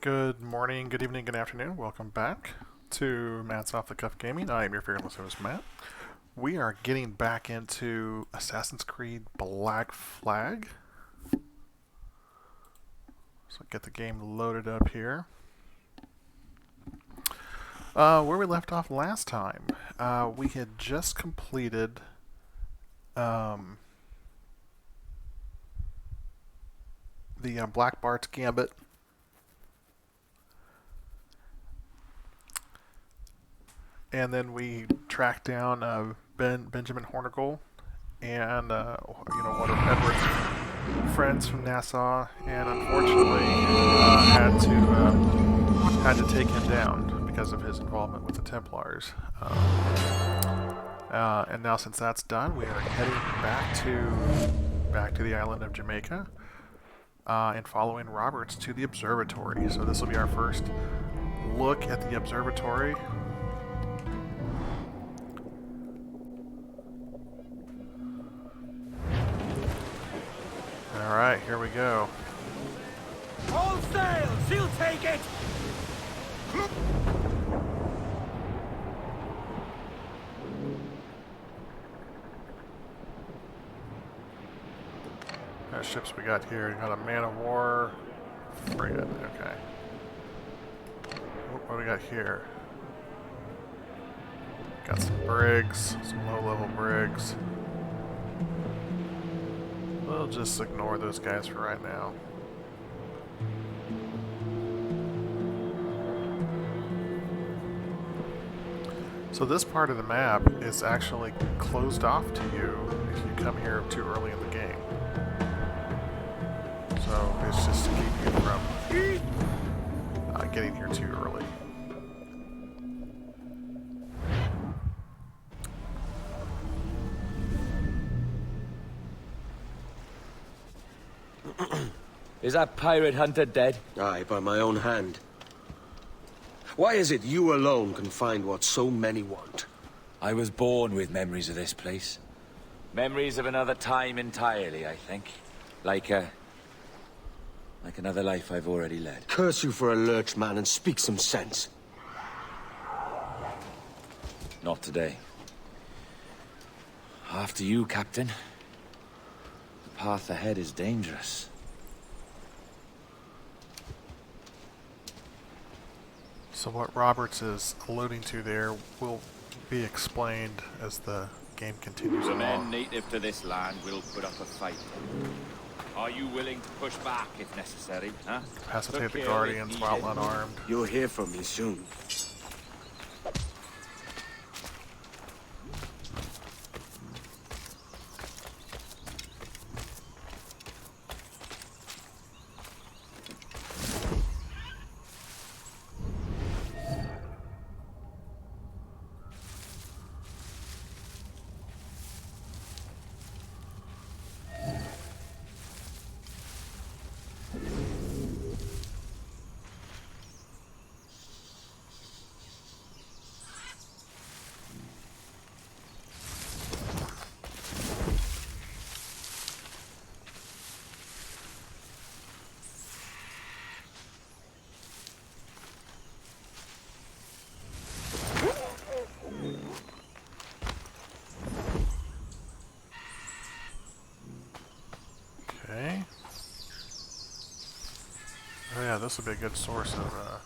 Good morning, good evening, good afternoon. Welcome back to Matt's Off the Cuff Gaming. I am your fearless host, Matt. We are getting back into Assassin's Creed Black Flag. So get the game loaded up here. Where we left off last time, we had just completed the Black Bart's Gambit. And then we tracked down Benjamin Hornigold and one of Edward's friends from Nassau, and unfortunately had to take him down because of his involvement with the Templars. And now, since that's done, we are heading back to the island of Jamaica and following Roberts to the observatory. So this will be our first look at the observatory. Alright, here we go. All sail! She'll take it! What ships we got here? We got a man of war frigate. Okay. What do we got here? Got some brigs, some low-level brigs. We'll just ignore those guys for right now. So this part of the map is actually closed off to you if you come here too early in the game. So it's just to keep you from getting here too early. Is that pirate hunter dead? Aye, by my own hand. Why is it you alone can find what so many want? I was born with memories of this place. Memories of another time entirely, I think. Like another life I've already led. Curse you for a lurch, man, and speak some sense. Not today. After you, Captain. The path ahead is dangerous. So what Roberts is alluding to there will be explained as the game continues The men along. native to this land will put up a fight. Are you willing to push back if necessary, huh? Pacificate the Kill if Guardians while needed. unarmed. You'll hear from me soon. Okay. Oh yeah, this would be a good source of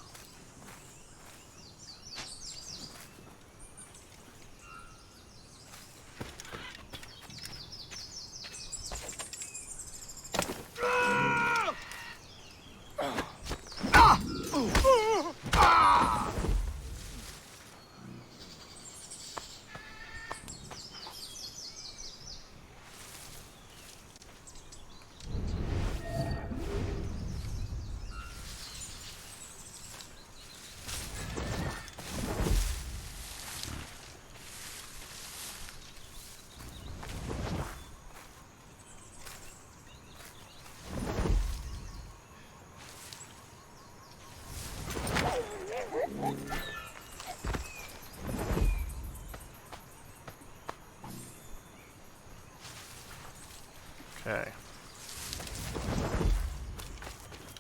Okay.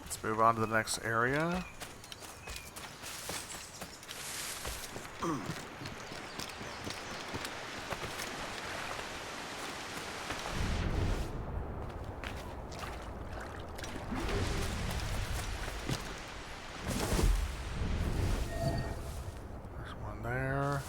Let's move on to the next area. There's one there.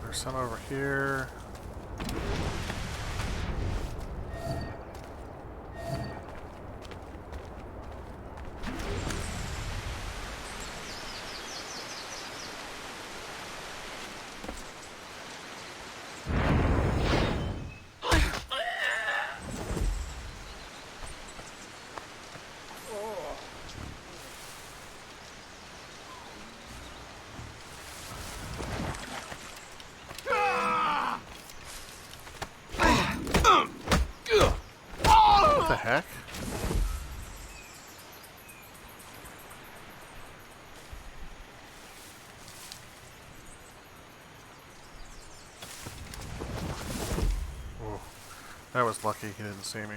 There's some over here. What the heck? Whoa. That was lucky he didn't see me.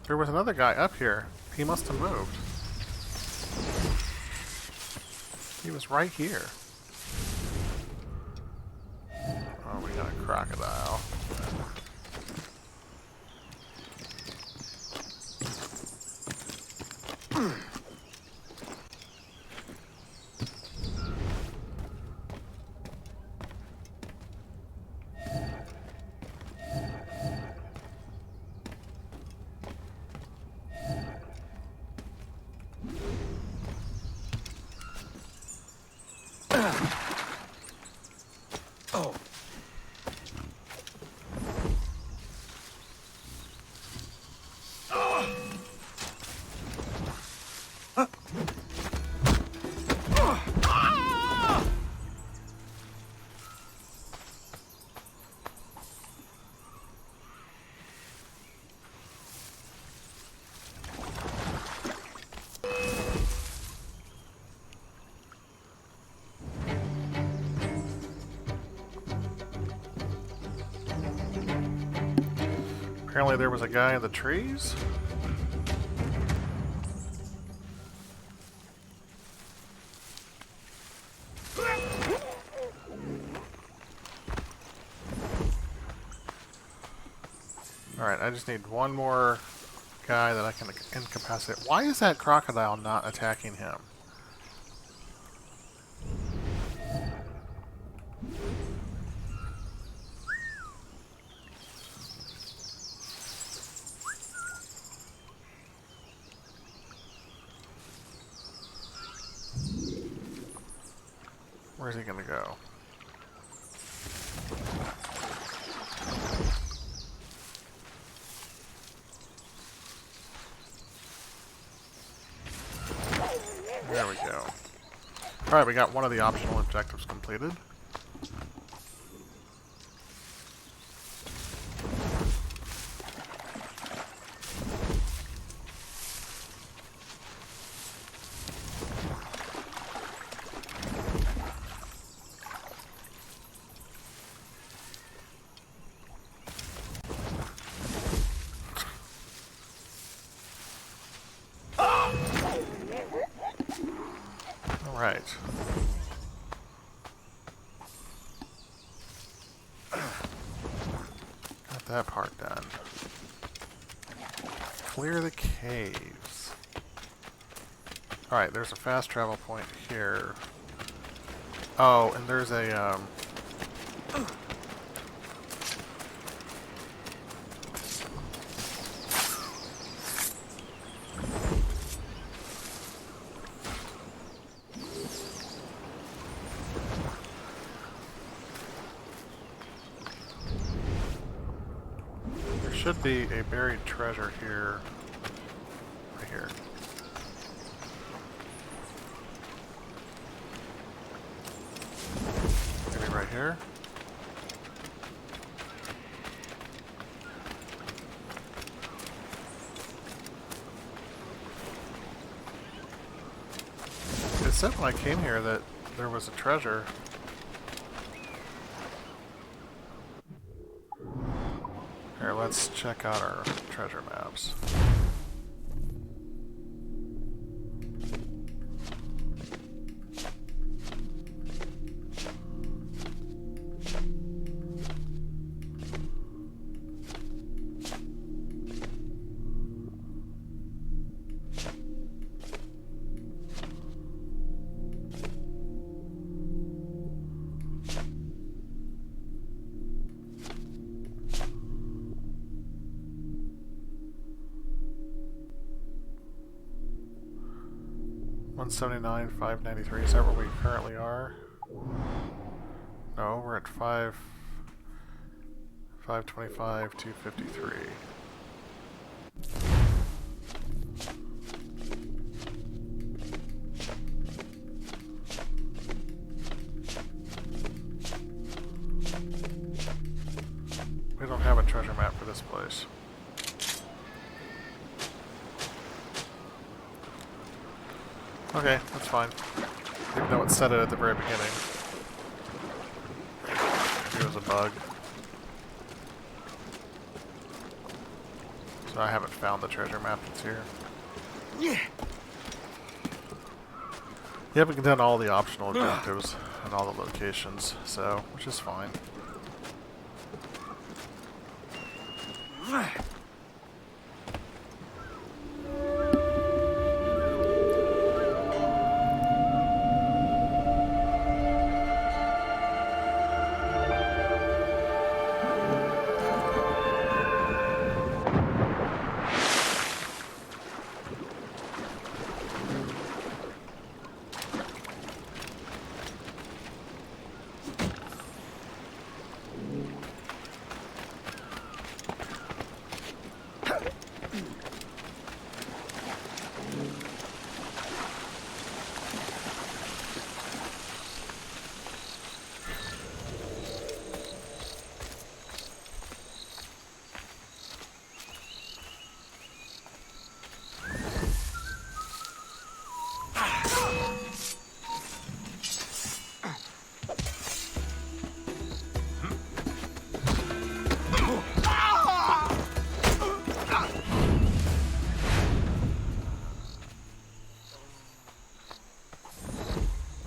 There was another guy up here. He must have moved. He was right here. Oh, we got a crocodile. Oh. Apparently there was a guy in the trees. Alright, I just need one more guy that I can incapacitate. Why is that crocodile not attacking him? Where's he gonna go? There we go. Alright, we got one of the optional objectives completed. Alright. Got that part done. Clear the caves. Alright, there's a fast travel point here. Oh, and there's a, should be a buried treasure here. Right here. Maybe right here. It said when I came here that there was a treasure. Here, let's check out our treasure maps. $179,593. Is that where we currently are? No, we're at 525, 253. We don't have a treasure map for this place. Okay, that's fine. Even though it said it at the very beginning. Maybe it was a bug. So I haven't found the treasure map that's here. Yeah, we've done all the optional objectives and all the locations, so, which is fine.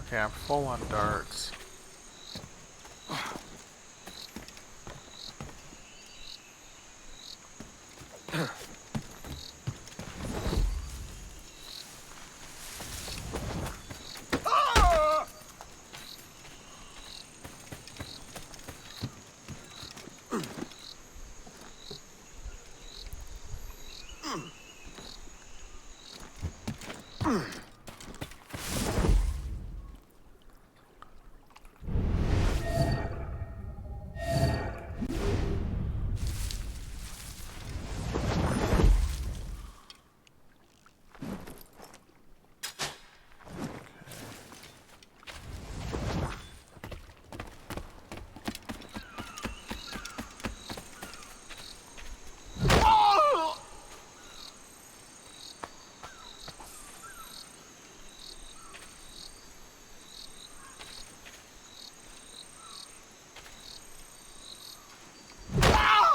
Okay, I'm full on darts.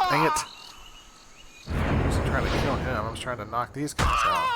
Dang it! I wasn't trying to kill him, I was trying to knock these guys out.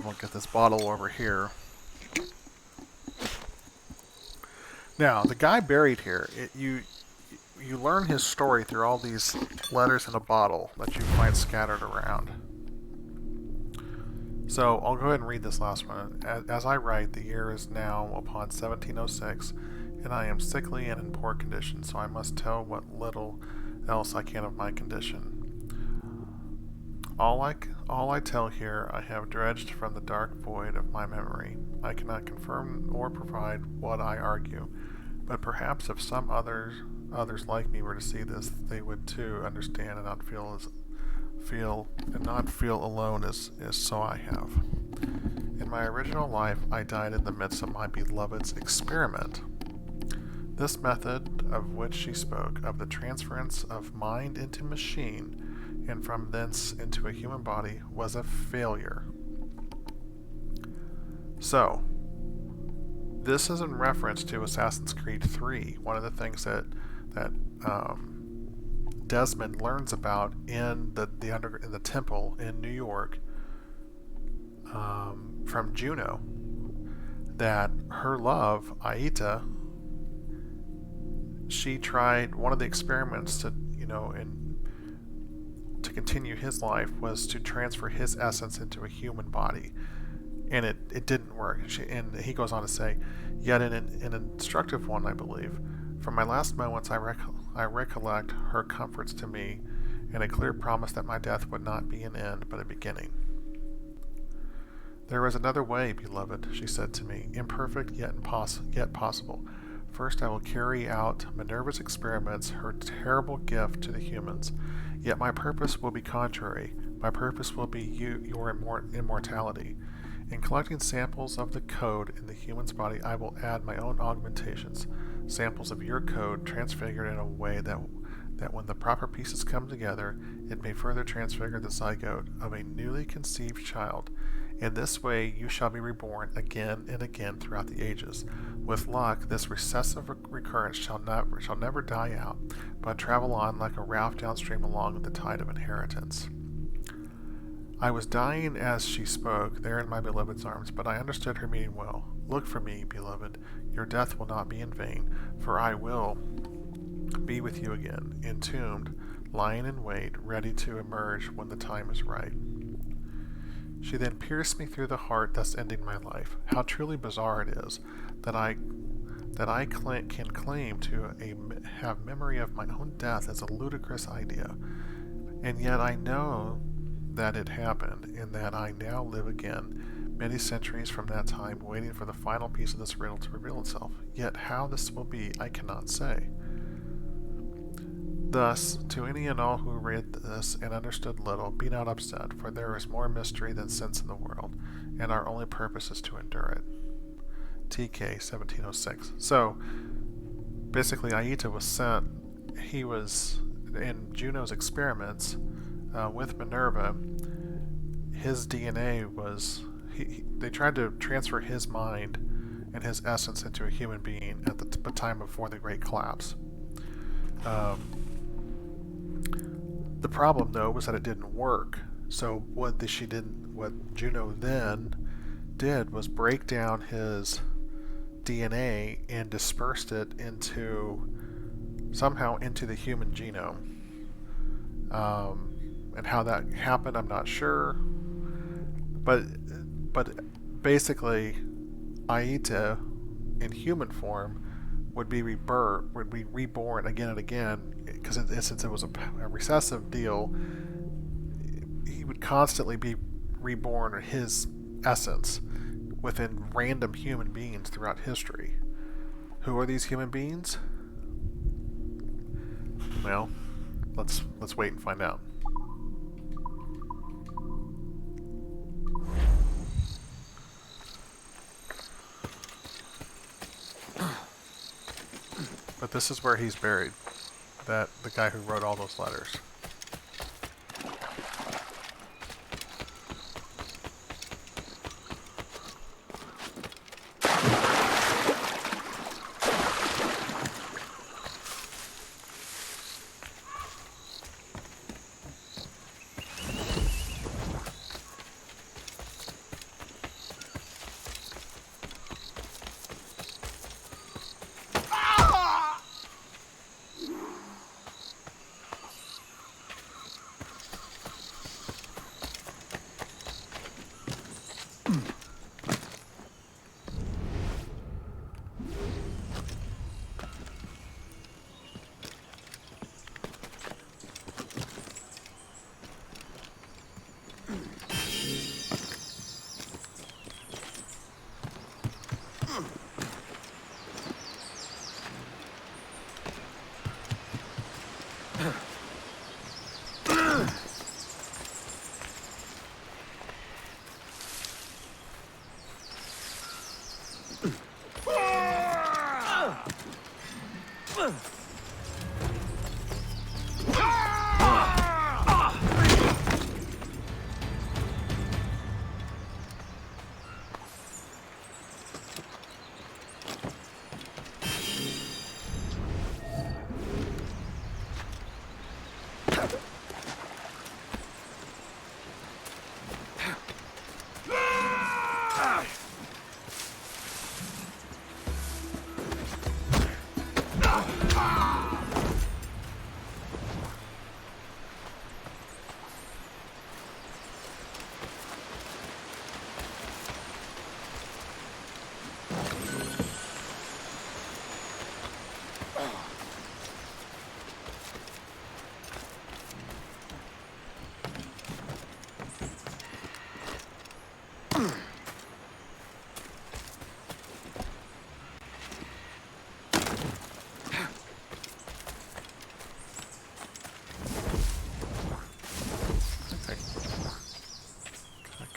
as well get this bottle over here. Now, the guy buried here, you learn his story through all these letters in a bottle that you find scattered around. So, I'll go ahead and read this last one. As I write, the year is now upon 1706, and I am sickly and in poor condition, so I must tell what little else I can of my condition. All I tell here I have dredged from the dark void of my memory. I cannot confirm or provide what I argue, but perhaps if some others like me were to see this, they would too understand and not feel alone as so I have. In my original life, I died in the midst of my beloved's experiment. This method of which she spoke, of the transference of mind into machine, and from thence into a human body, was a failure. So, this is in reference to Assassin's Creed 3. One of the things that Desmond learns about in the temple in New York from Juno, that her love, Aita, she tried one of the experiments to continue his life was to transfer his essence into a human body, and it didn't work. And he goes on to say, yet in an instructive one, I believe, from my last moments I recollect her comforts to me, and a clear promise that my death would not be an end but a beginning. There is another way, beloved, she said to me, imperfect yet possible. First I will carry out Minerva's experiments, her terrible gift to the humans. Yet my purpose will be contrary. My purpose will be your immortality. In collecting samples of the code in the human's body, I will add my own augmentations, samples of your code transfigured in a way that when the proper pieces come together, it may further transfigure the zygote of a newly conceived child. In this way you shall be reborn again and again throughout the ages. With luck, this recessive recurrence shall never die out, but travel on like a raft downstream along the tide of inheritance. I was dying as she spoke, there in my beloved's arms, but I understood her meaning well. Look for me, beloved. Your death will not be in vain, for I will be with you again, entombed, lying in wait, ready to emerge when the time is right. She then pierced me through the heart, thus ending my life. How truly bizarre it is that I can claim to have memory of my own death as a ludicrous idea, and yet I know that it happened, and that I now live again, many centuries from that time, waiting for the final piece of this riddle to reveal itself. Yet how this will be, I cannot say. Thus, to any and all who read this and understood little, be not upset, for there is more mystery than sense in the world, and our only purpose is to endure it. TK 1706. So, basically, Aita was sent, he was in Juno's experiments with Minerva. His DNA was, they tried to transfer his mind and his essence into a human being at the time before the Great Collapse. The problem, though, was that it didn't work. So what Juno then did was break down his DNA and dispersed it somehow into the human genome. And how that happened, I'm not sure. But basically, Aita, in human form, would be reborn again and again, because since it was a recessive deal, he would constantly be reborn in his essence within random human beings throughout history. Who are these human beings? Well, let's wait and find out. But this is where he's buried. The guy who wrote all those letters.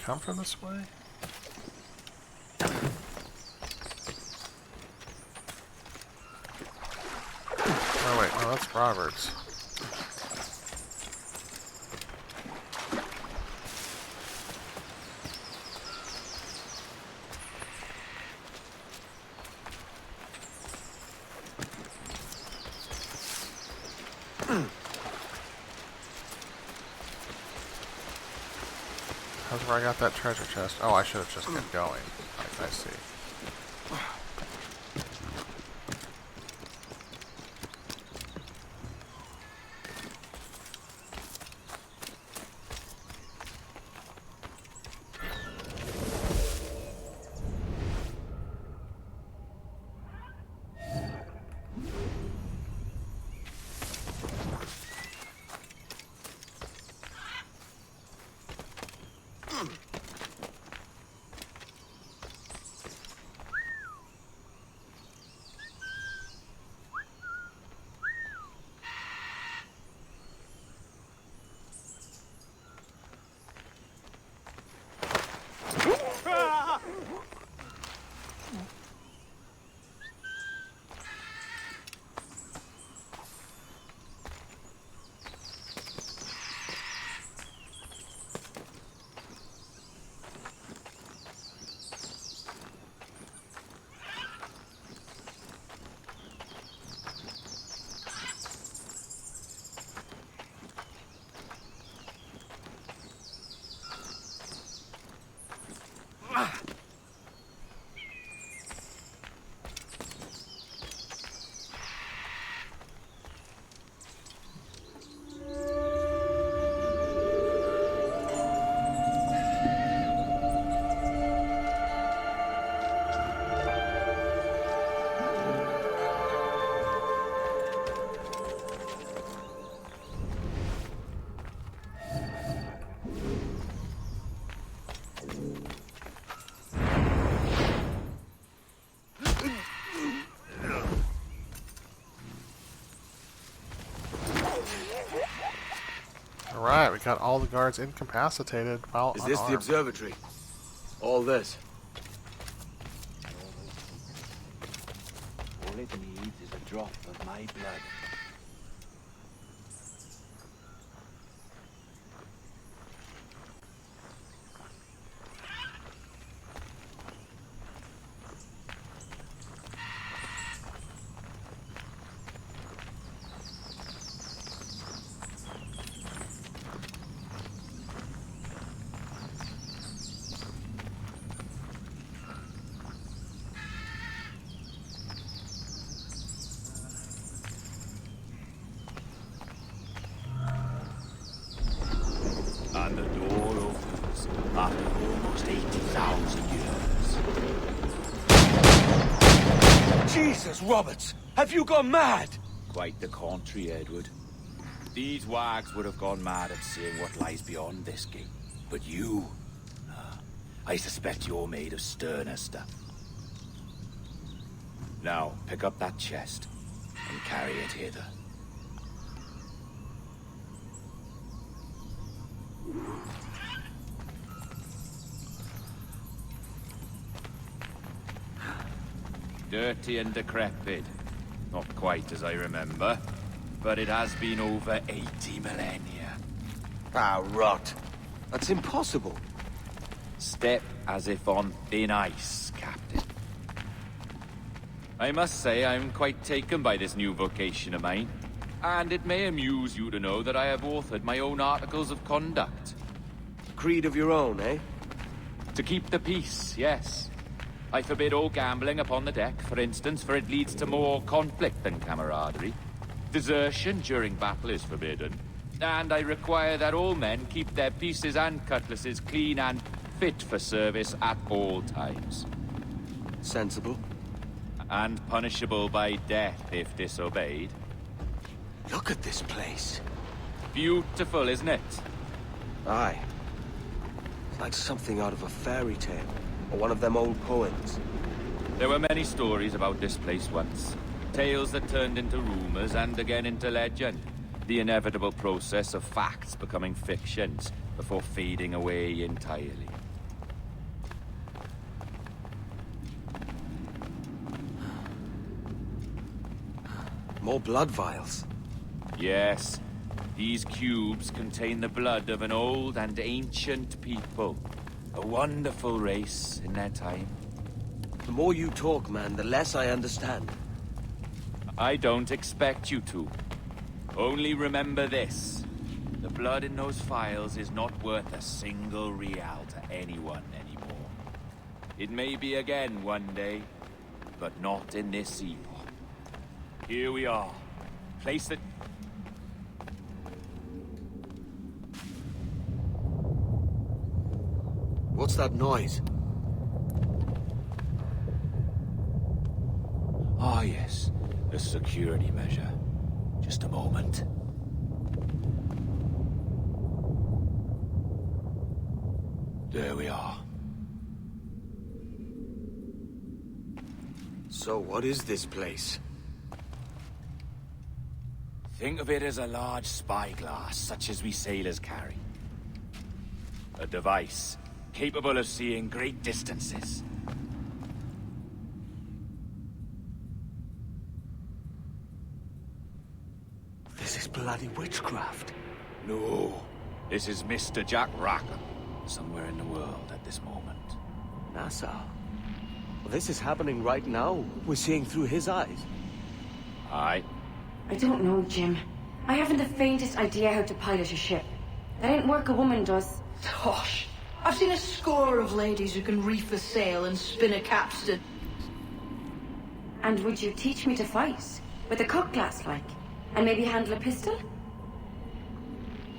come from this way? Oh wait, no, that's Robert's. That's where I got that treasure chest. Oh, I should have just kept going. I see. Alright, we got all the guards incapacitated while Is unarmed. this the observatory? All this? All it needs is a drop of my blood. And the door opens after almost 80,000 years. Jesus, Roberts! Have you gone mad? Quite the contrary, Edward. These wags would have gone mad at seeing what lies beyond this gate. But you... I suspect you're made of sterner stuff. Now, pick up that chest and carry it hither. Dirty and decrepit. Not quite as I remember, but it has been over 80 millennia. Ah, rot. That's impossible. Step as if on thin ice, Captain. I must say I'm quite taken by this new vocation of mine. And it may amuse you to know that I have authored my own articles of conduct. Creed of your own, eh? To keep the peace, yes. I forbid all gambling upon the deck, for instance, for it leads to more conflict than camaraderie. Desertion during battle is forbidden. And I require that all men keep their pieces and cutlasses clean and fit for service at all times. Sensible. And punishable by death if disobeyed. Look at this place. Beautiful, isn't it? Aye. It's like something out of a fairy tale, or one of them old poems. There were many stories about this place once. Tales that turned into rumors and again into legend. The inevitable process of facts becoming fictions before fading away entirely. More blood vials. Yes. These cubes contain the blood of an old and ancient people. A wonderful race in their time. The more you talk, man, the less I understand. I don't expect you to. Only remember this. The blood in those files is not worth a single real to anyone anymore. It may be again one day, but not in this epoch. Here we are. Place it. What's that noise? Ah, yes. A security measure. Just a moment. There we are. So what is this place? Think of it as a large spyglass, such as we sailors carry. A device capable of seeing great distances. This is bloody witchcraft. No. This is Mr. Jack Rackham, somewhere in the world at this moment. NASA. Well, this is happening right now. We're seeing through his eyes. Aye. I don't know, Jim. I haven't the faintest idea how to pilot a ship. That ain't work a woman does. Tosh. I've seen a score of ladies who can reef a sail and spin a capstan. And would you teach me to fight? With a cutlass, like? And maybe handle a pistol?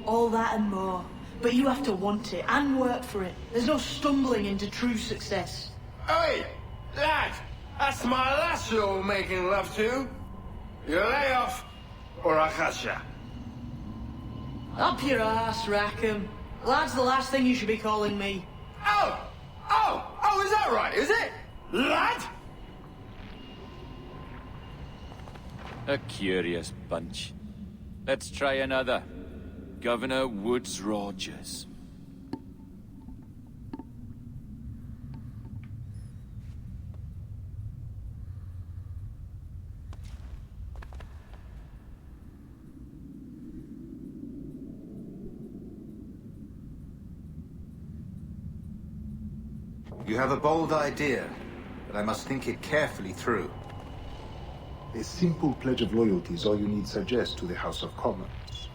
All that and more. But you have to want it and work for it. There's no stumbling into true success. Hey, lad, that's my lass you're making love to. You lay off, or I'll catch ya. Up your ass, Rackham. Lad's the last thing you should be calling me. Oh, is that right, is it? Lad? A curious bunch. Let's try another. Governor Woods Rogers. You have a bold idea, but I must think it carefully through. A simple pledge of loyalty is all you need suggest to the House of Commons.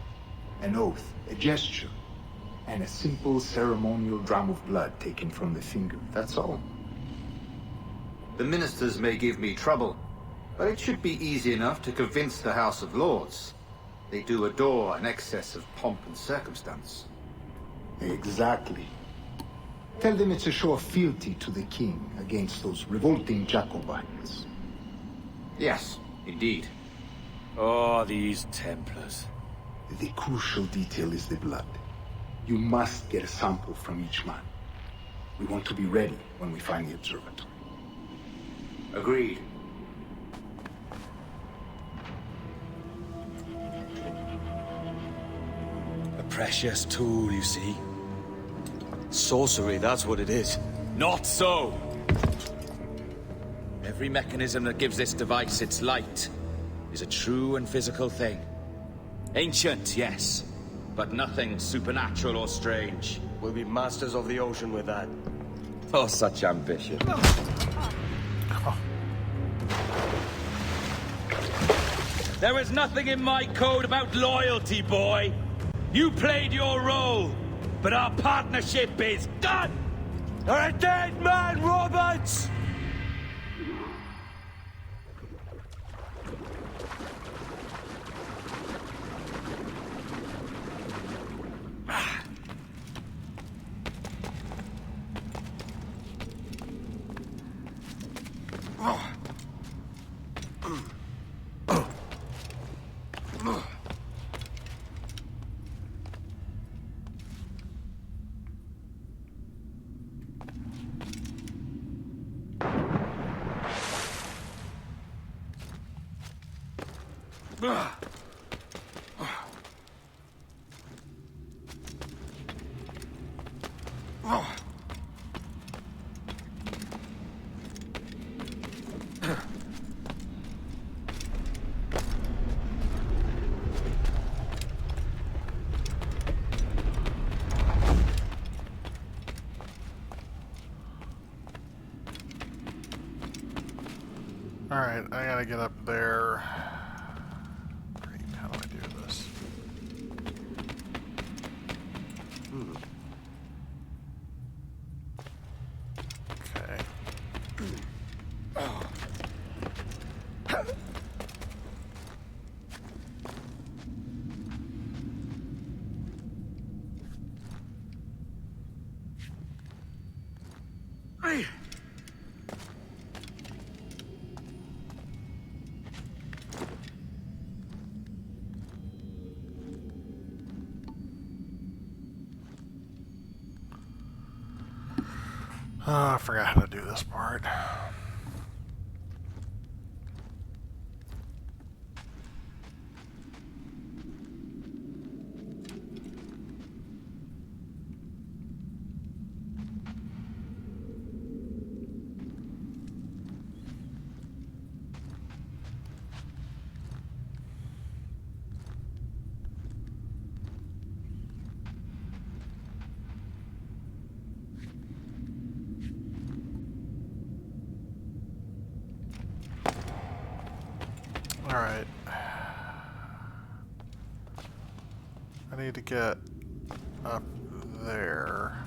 An oath, a gesture, and a simple ceremonial dram of blood taken from the finger. That's all. The ministers may give me trouble, but it should be easy enough to convince the House of Lords. They do adore an excess of pomp and circumstance. Exactly. Tell them it's a show of fealty to the king against those revolting Jacobites. Yes, indeed. Oh, these Templars. The crucial detail is the blood. You must get a sample from each man. We want to be ready when we find the observatory. Agreed. A precious tool, you see. Sorcery, that's what it is. Not so! Every mechanism that gives this device its light is a true and physical thing. Ancient, yes, but nothing supernatural or strange. We'll be masters of the ocean with that. Oh, such ambition. There is nothing in my code about loyalty, boy. You played your role, but our partnership is done! You're a dead man, Roberts! Alright, I gotta get up there. Great, how do I do this? Okay. I forgot how to do this part. Alright. I need to get up there.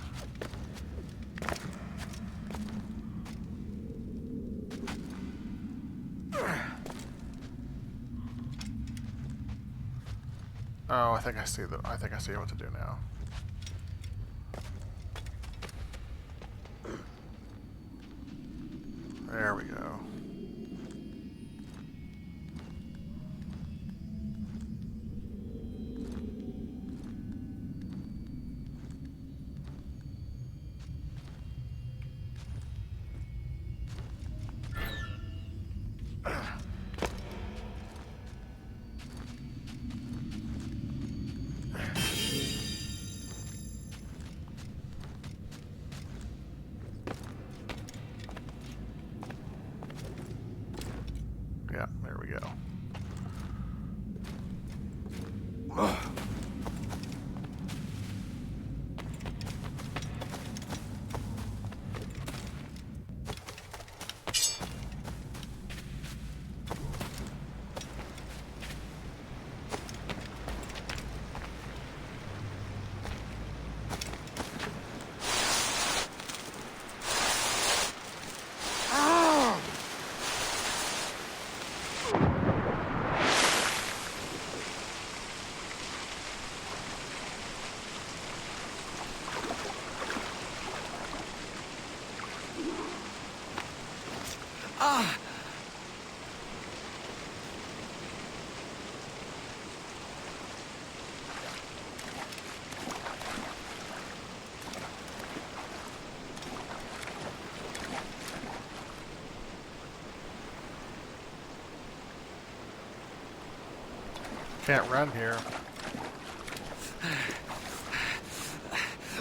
Oh, I think I see what to do now. There we go. Yeah, there we go. Can't run here.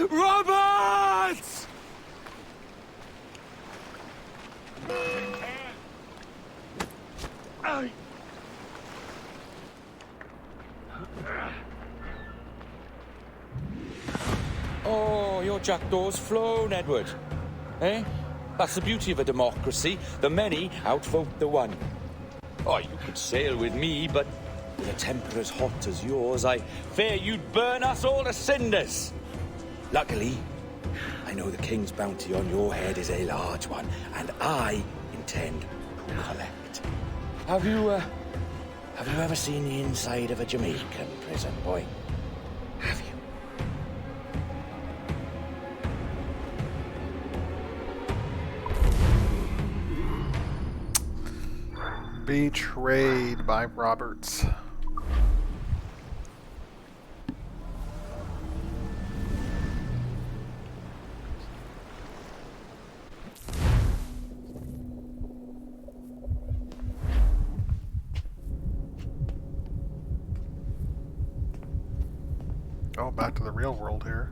Roberts! Oh, your jackdaw's flown, Edward. Eh? That's the beauty of a democracy. The many outvote the one. Oh, you could sail with me, but with a temper as hot as yours, I fear you'd burn us all to cinders. Luckily, I know the king's bounty on your head is a large one, and I intend to collect. Have you ever seen the inside of a Jamaican prison, boy? Have you? Betrayed by Roberts. Oh, back to the real world here.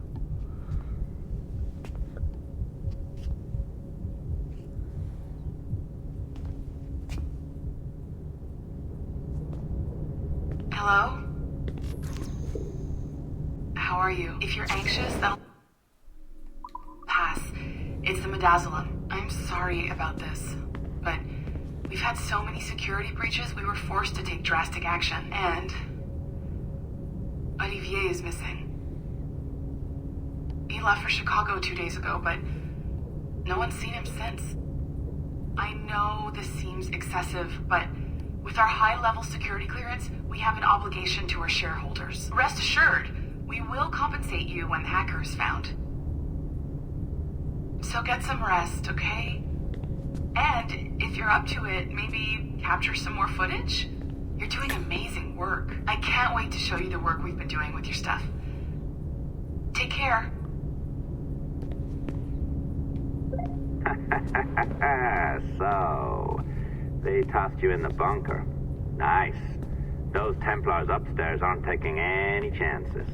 Hello? How are you? If you're anxious, that'll pass. It's the midazolam. I'm sorry about this, but We've had so many security breaches, we were forced to take drastic action, and Olivier is missing. He left for Chicago 2 days ago, but no one's seen him since. I know this seems excessive, but with our high-level security clearance, we have an obligation to our shareholders. Rest assured, we will compensate you when the hacker is found. So get some rest, okay? And if you're up to it, maybe capture some more footage? You're doing amazing work. I can't wait to show you the work we've been doing with your stuff. Take care. So, they tossed you in the bunker. Nice. Those Templars upstairs aren't taking any chances.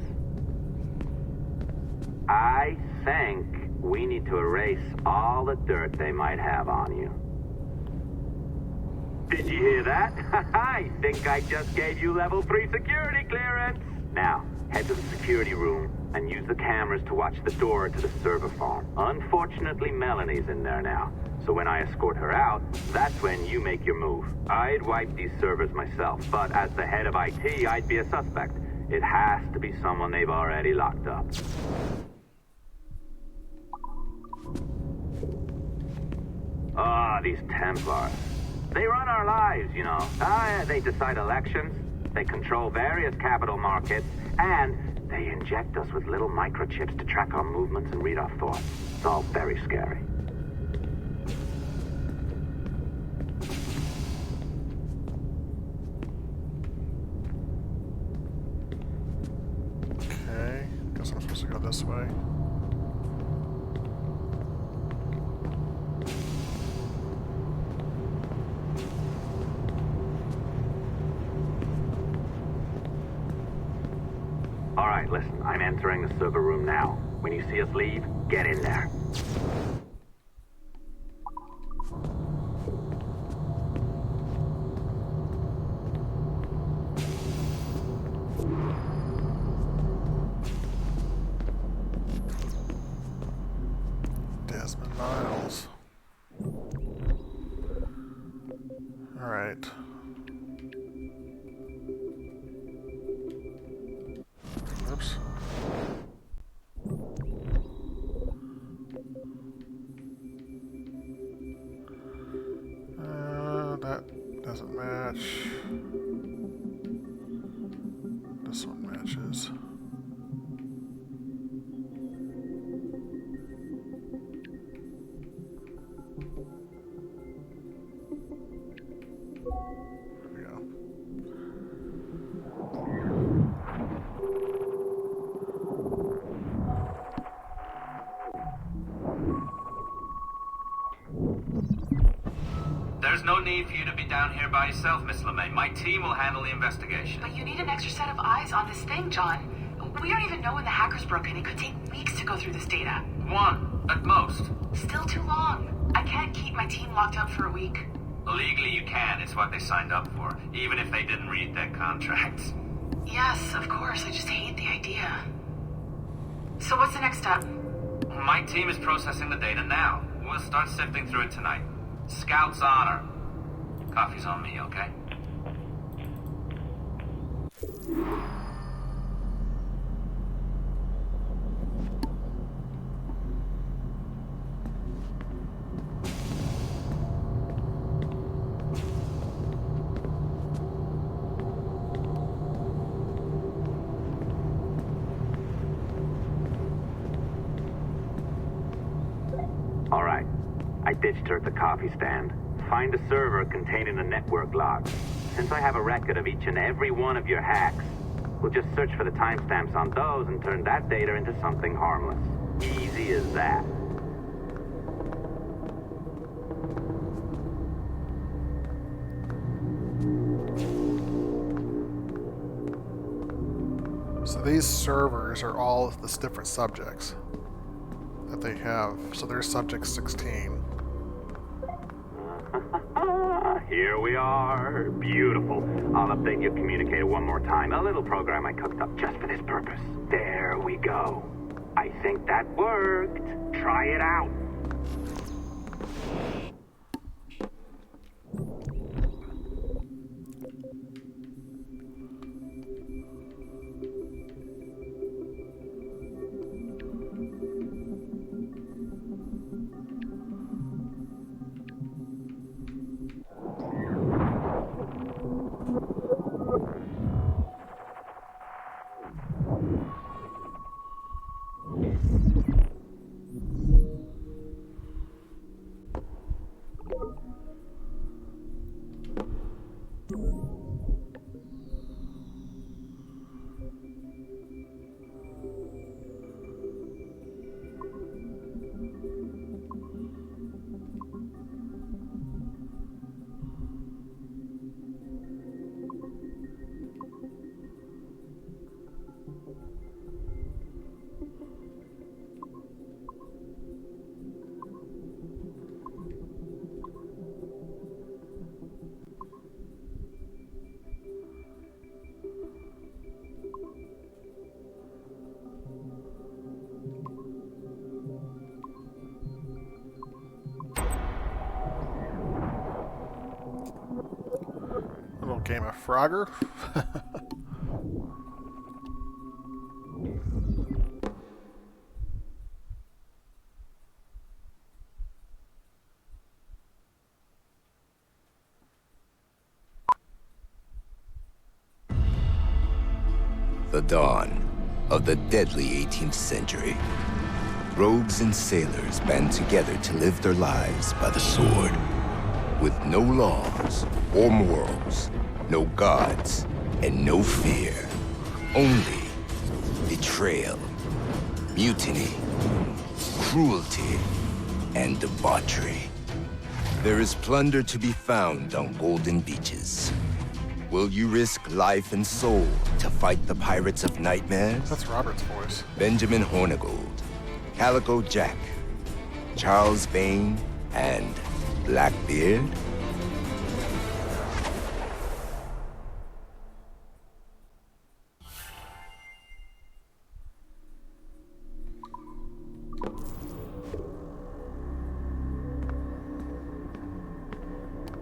I think we need to erase all the dirt they might have on you. Did you hear that? I think I just gave you level 3 security clearance. Now, head to the security room and use the cameras to watch the door to the server farm. Unfortunately, Melanie's in there now. So when I escort her out, that's when you make your move. I'd wipe these servers myself, but as the head of IT, I'd be a suspect. It has to be someone they've already locked up. Ah, these Templars. They run our lives, you know. They decide elections, they control various capital markets, and they inject us with little microchips to track our movements and read our thoughts. It's all very scary. Okay, guess I'm supposed to go this way. All right, listen, I'm entering the server room now. When you see us leave, get in there. Desmond Miles. All right. Oops. That doesn't match. This one matches. There we go. There's no need for you to be down here by yourself, Miss LeMay. My team will handle the investigation. But you need an extra set of eyes on this thing, John. We don't even know when the hackers broke in. It could take weeks to go through this data. One, at most. Still too long. I can't keep my team locked up for a week. Legally you can. It's what they signed up for, even if they didn't read their contracts. Yes, of course. I just hate the idea. So what's the next step? My team is processing the data now. We'll start sifting through it tonight. Scout's honor. Coffee's on me, okay? All right. I ditched her at the coffee stand. Find a server containing the network logs. Since I have a record of each and every one of your hacks, we'll just search for the timestamps on those and turn that data into something harmless. Easy as that. So these servers are all the different subjects that they have. So there's subject 16. Here we are. Beautiful. I'll update your communicator one more time. A little program I cooked up just for this purpose. There we go. I think that worked. Try it out. game of Frogger. The dawn of the deadly 18th century. Rogues and sailors band together to live their lives by the sword. With no laws or morals, no gods, and no fear. Only betrayal, mutiny, cruelty, and debauchery. There is plunder to be found on golden beaches. Will you risk life and soul to fight the pirates of nightmares? That's Robert's voice. Benjamin Hornigold, Calico Jack, Charles Vane, and Blackbeard?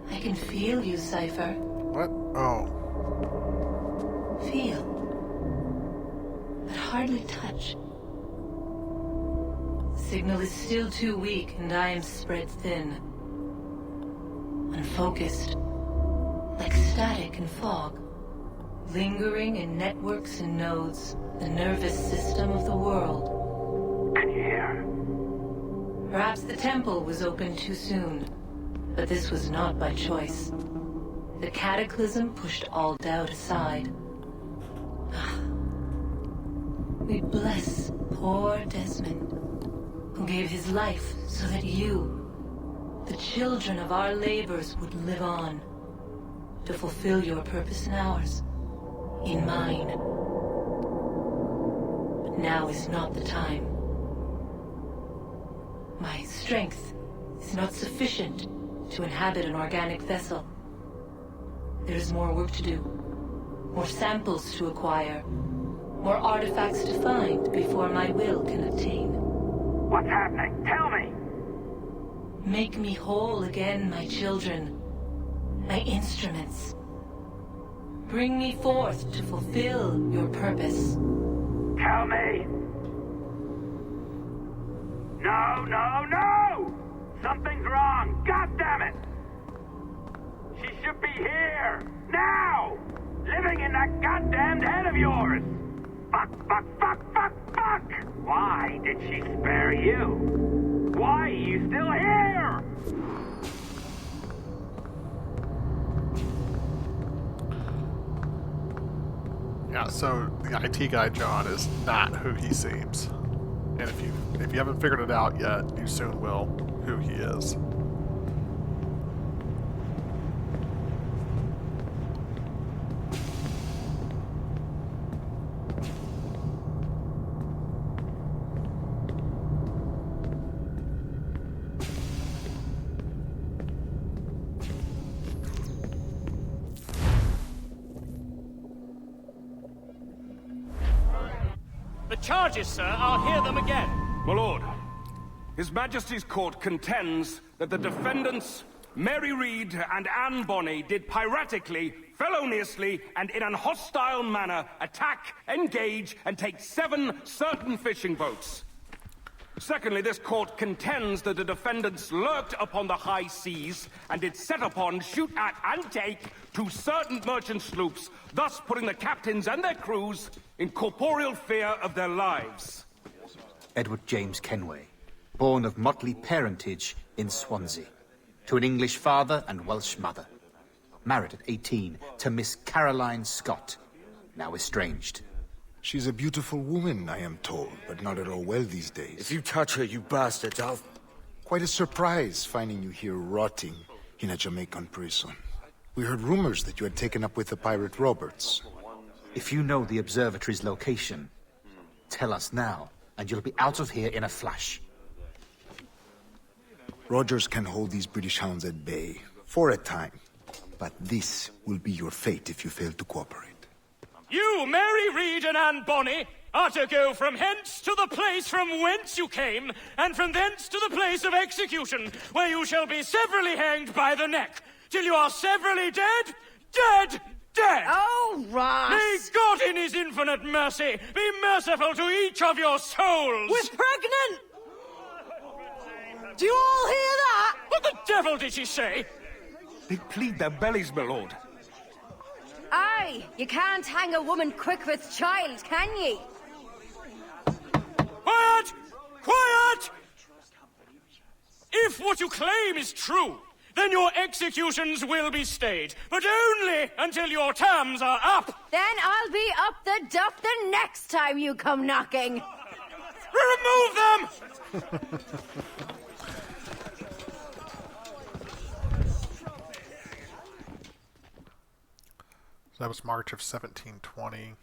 I can feel you, Cypher. What? Oh. Feel. But hardly touch. Signal is still too weak, and I am spread thin. Unfocused. Like static and fog. Lingering in networks and nodes. The nervous system of the world. Can you hear? Perhaps the temple was opened too soon. But this was not by choice. The cataclysm pushed all doubt aside. We bless poor Desmond, who gave his life so that you, the children of our labors, would live on, to fulfill your purpose and ours, in mine. But now is not the time. My strength is not sufficient to inhabit an organic vessel. There is more work to do, more samples to acquire, more artifacts to find before my will can obtain. What's happening? Tell me! Make me whole again, my children, my instruments. Bring me forth to fulfill your purpose. Tell me! No, no, no! Something's wrong! God damn it! She should be here! Now! Living in that goddamned head of yours! Fuck, fuck, fuck, fuck, fuck! Why did she spare you? Why are you still here? Yeah, so the IT guy John is not who he seems. And if you haven't figured it out yet, you soon will who he is. The charges, sir, I'll hear them again. My lord, His Majesty's court contends that the defendants, Mary Reed and Anne Bonny, did piratically, feloniously, and in an hostile manner attack, engage, and take 7 certain fishing boats. Secondly, this court contends that the defendants lurked upon the high seas and did set upon, shoot at, and take 2 certain merchant sloops, thus putting the captains and their crews in corporeal fear of their lives. Edward James Kenway, born of motley parentage in Swansea, to an English father and Welsh mother. Married at 18 to Miss Caroline Scott, now estranged. She's a beautiful woman, I am told, but not at all well these days. If you touch her, you bastards, I'll... Quite a surprise finding you here rotting in a Jamaican prison. We heard rumors that you had taken up with the pirate Roberts. If you know the observatory's location, tell us now, and you'll be out of here in a flash. Rogers can hold these British hounds at bay, for a time. But this will be your fate if you fail to cooperate. You, Mary Reed and Anne Bonny, are to go from hence to the place from whence you came, and from thence to the place of execution, where you shall be severally hanged by the neck, till you are severally dead, dead, dead! Oh, Ross! May God in his infinite mercy be merciful to each of your souls! We're pregnant! Do you all hear that? What the devil did she say? They plead their bellies, my lord. Aye, you can't hang a woman quick with child, can ye? Quiet! Quiet! If what you claim is true, then your executions will be stayed, but only until your terms are up! Then I'll be up the duff the next time you come knocking! Remove them! So that was March of 1720.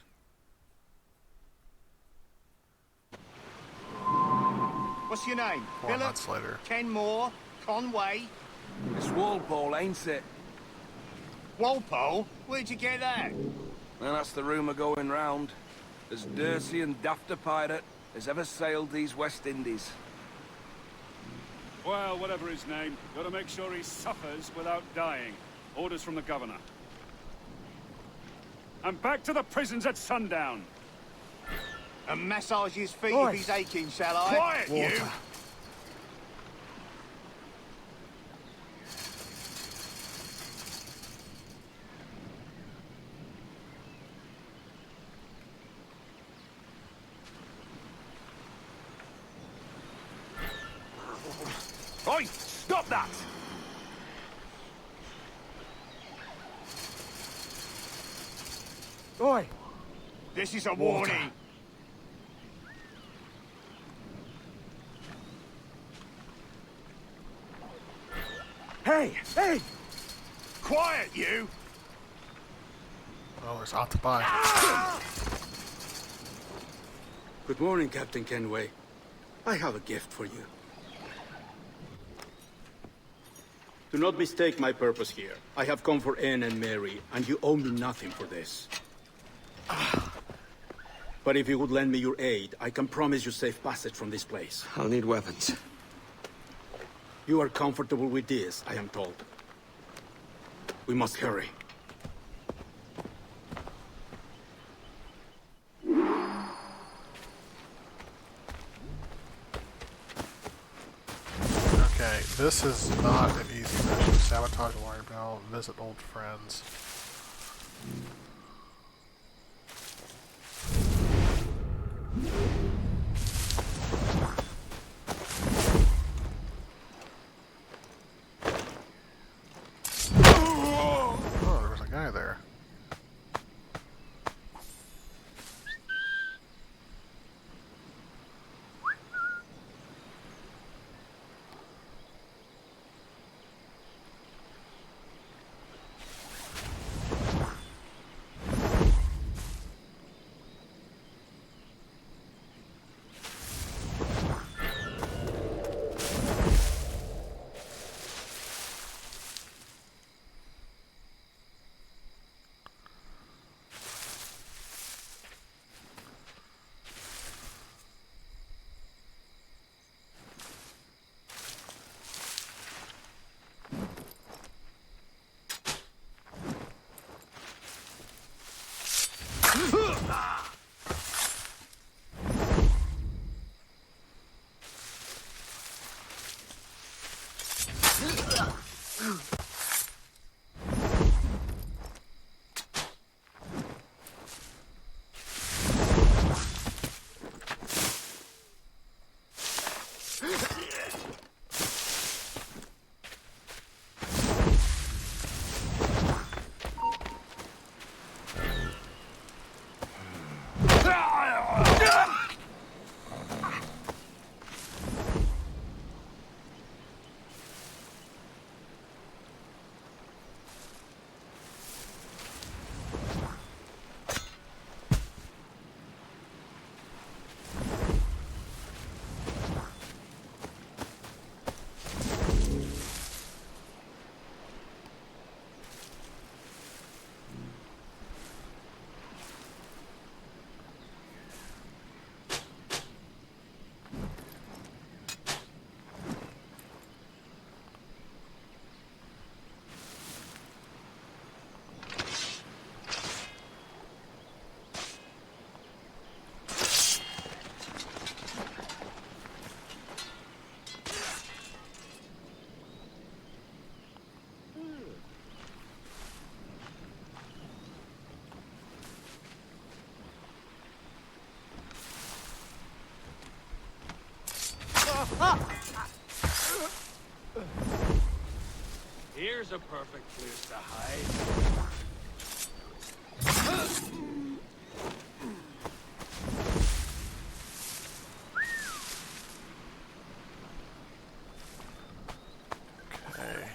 What's your name? 4 months later. Kenmore? Conway? It's Walpole, ain't it? Walpole? Where'd you get that? Well, that's the rumour going round. As dirty and daft a pirate as ever sailed these West Indies. Well, whatever his name, gotta make sure he suffers without dying. Orders from the governor. And back to the prisons at sundown. And massage his feet Oi. if he's aching, shall I? Quiet, you! Oi! Stop that! Oi! This is a warning. Hey! Hey! Quiet, you! Oh, there's ought to buy. Good morning, Captain Kenway. I have a gift for you. Do not mistake my purpose here. I have come for Anne and Mary, and you owe me nothing for this. But if you would lend me your aid, I can promise you safe passage from this place. I'll need weapons. You are comfortable with this, I am told. We must hurry. Okay, this is not an easy mission. Sabotage alarm bell, visit old friends. Oh, there was a guy there. Here's a perfect place to hide. Okay.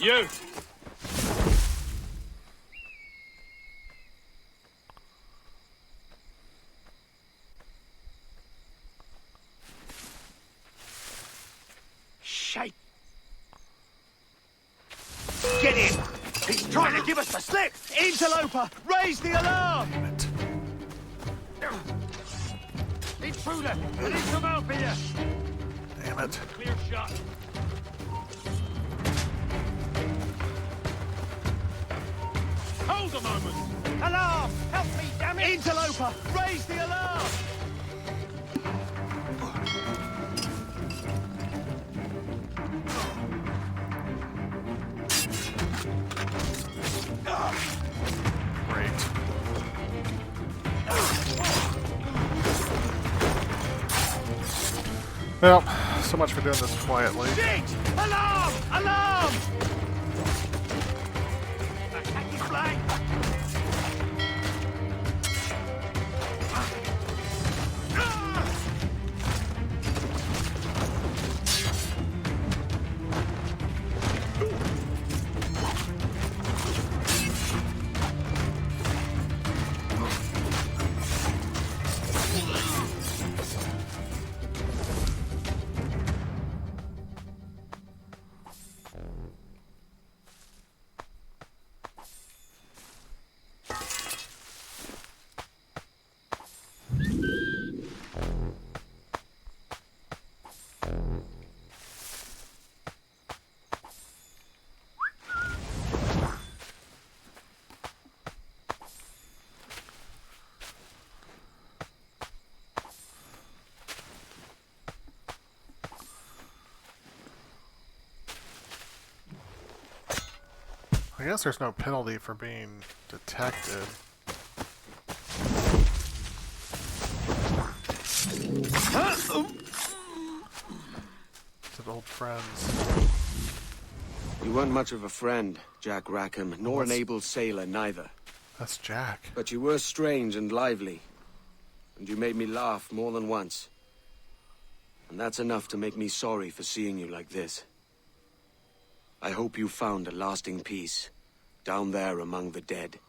You! Shite! Get in! He's trying to give us the slip! Interloper! Raise the alarm! Intruder! I need some help here! Damn it. Clear shot. Hold a moment! Alarm! Help me, damn it! Interloper! Raise the alarm! Great. Well, so much for doing this quietly. Jigs! Alarm! Alarm! Attacking flank! I guess there's no penalty for being detected. To old friends. You weren't much of a friend, Jack Rackham, nor an That's- able sailor neither. That's Jack. But you were strange and lively. And you made me laugh more than once. And that's enough to make me sorry for seeing you like this. I hope you found a lasting peace, down there among the dead.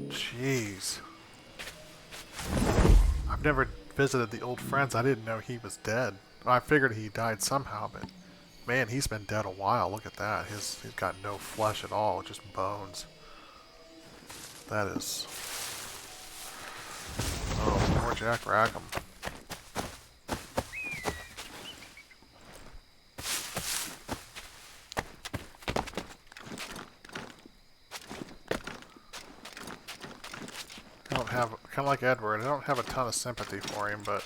Jeez. I've never visited the old friends. I didn't know he was dead. I figured he died somehow, but man, he's been dead a while. Look at that. He's got no flesh at all, just bones. That is... Oh, poor Jack Rackham. I don't have, kind of like Edward, I don't have a ton of sympathy for him, but...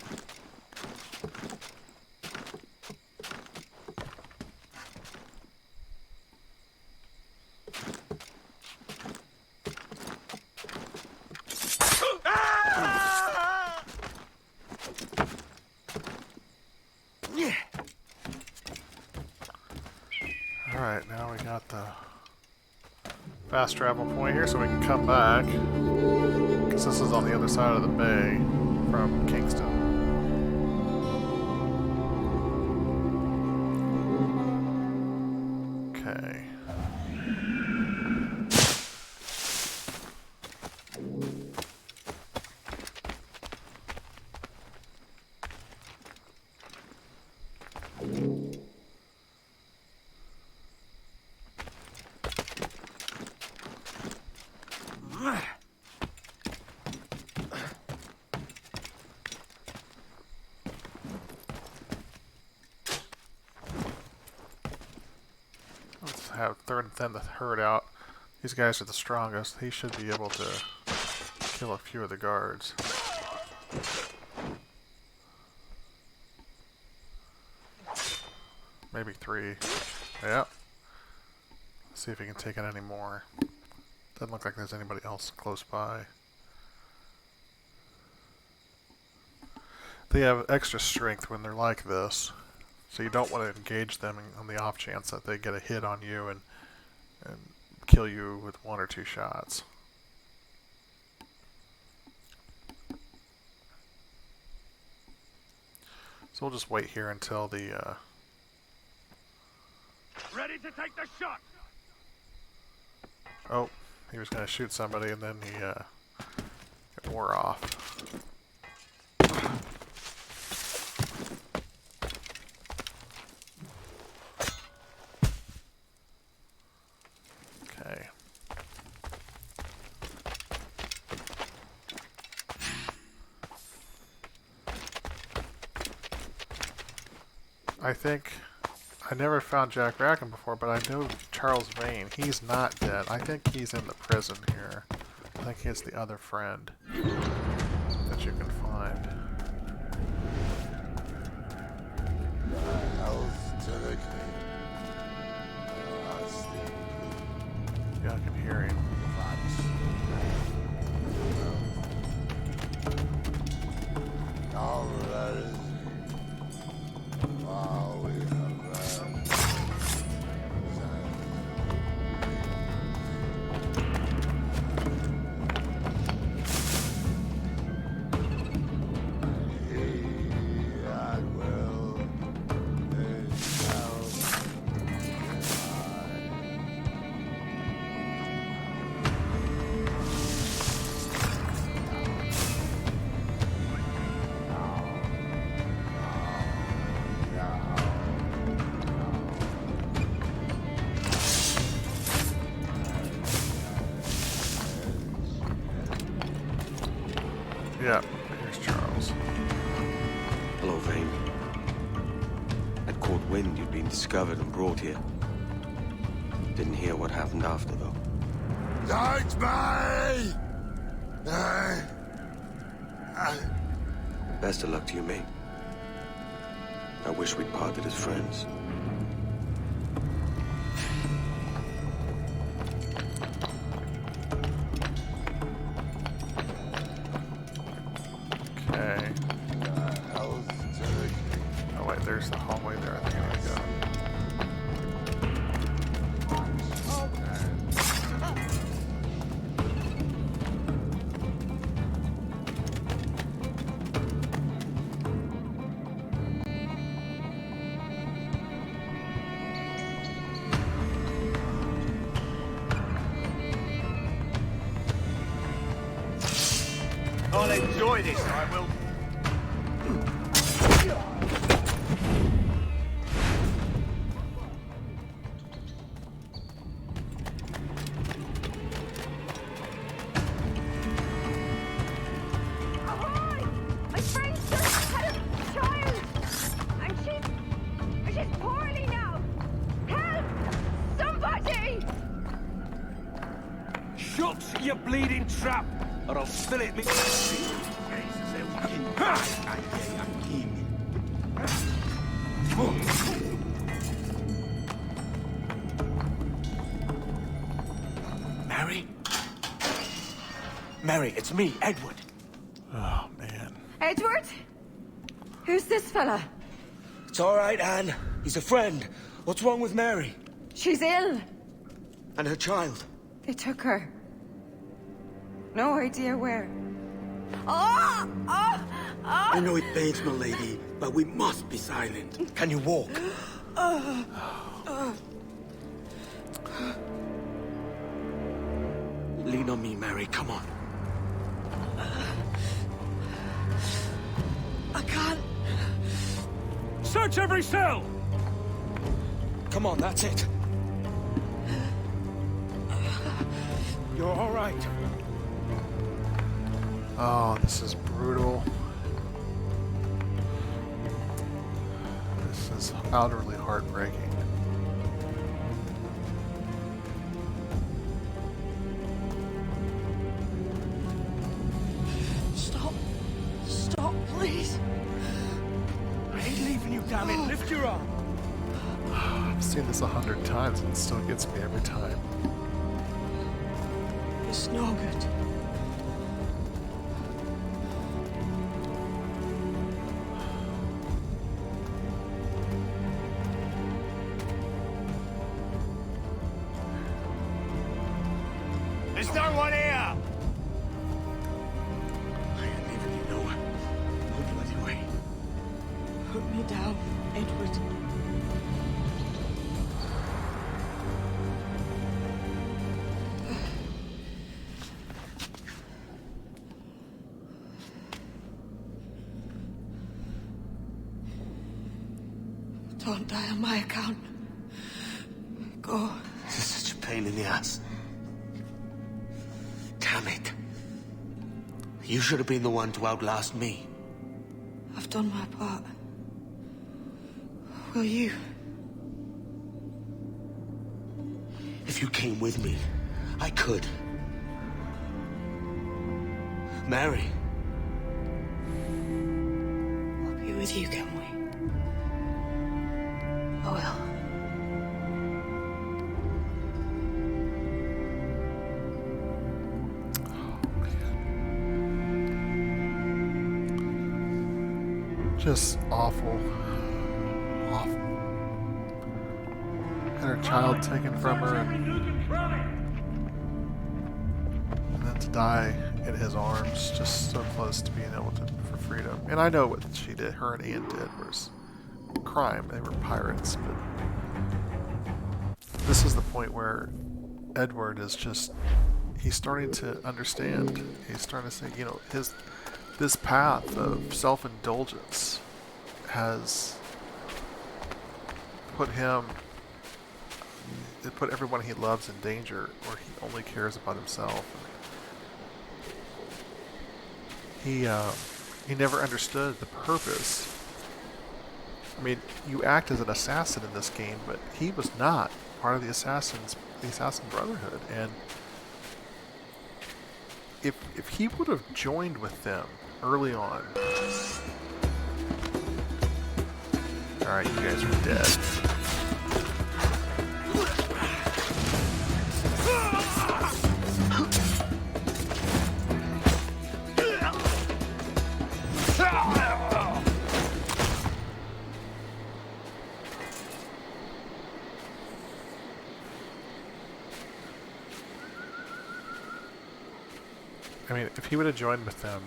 Alright, now we got the fast travel point here so we can come back. Because this is on the other side of the bay from Kingston. Okay. Let's have thin the herd out. These guys are the strongest. He should be able to kill a few of the guards. Maybe 3. Yep. Let's see if he can take it any more. Doesn't look like there's anybody else close by. They have extra strength when they're like this, so you don't want to engage them on the off chance that they get a hit on you and kill you with 1 or 2 shots. So we'll just wait here until the Ready to take the shot! oh, he was going to shoot somebody and then he it wore off. Okay. I think I never found Jack Rackham before, but I know Charles Vane. He's not dead. I think he's in the prison here. I think he's the other friend that you can find. Yeah, I can hear him. Yeah, here's Charles. Hello, Vane. I'd caught wind you'd been discovered and brought here. Didn't hear what happened after, though. Don't me! Best of luck to you, mate. I wish we'd parted as friends. Okay. Oh wait, there's the hallway there. I think I need to go. I'll enjoy this, I will. My friend just had a child, and she's poorly now. Help! Somebody! Shut your bleeding trap, or I'll fill it with... Mary? Mary, it's me, Edward. Oh, man. Edward? Who's this fella? It's all right, Anne. He's a friend. What's wrong with Mary? She's ill. And her child? They took her. No idea where. Oh! Oh! Oh! I know it pains my lady, but we must be silent. Can you walk? Lean on me, Mary. Come on. I can't. Search every cell! Come on, that's it. You're all right. Oh, this is brutal. This is utterly heartbreaking. Stop. Stop, please. I ain't leaving you, damn it. Lift your arm. I've seen this 100 times and it still gets me every time. It's no good. There's no one here! I ain't leaving you nowhere. No bloody way. Put me down, Edward. Don't die on my account. Go. This is such a pain in the ass. Damn it. You should have been the one to outlast me. I've done my part. Will you? If you came with me, I could. Mary. I'll be with you, can we? I will. Just awful. Awful. And her child taken from her, and then to die in his arms, just so close to being able to for freedom. And I know what she did, her and Ian did, was crime. They were pirates, but this is the point where Edward is just, he's starting to understand. He's starting to say, you know, this path of self-indulgence has put everyone he loves in danger, where he only cares about himself. He never understood the purpose. I mean, you act as an assassin in this game, but he was not part of the Assassin Brotherhood, and if he would have joined with them early on. Alright, you guys are dead. I mean, if he would have joined with them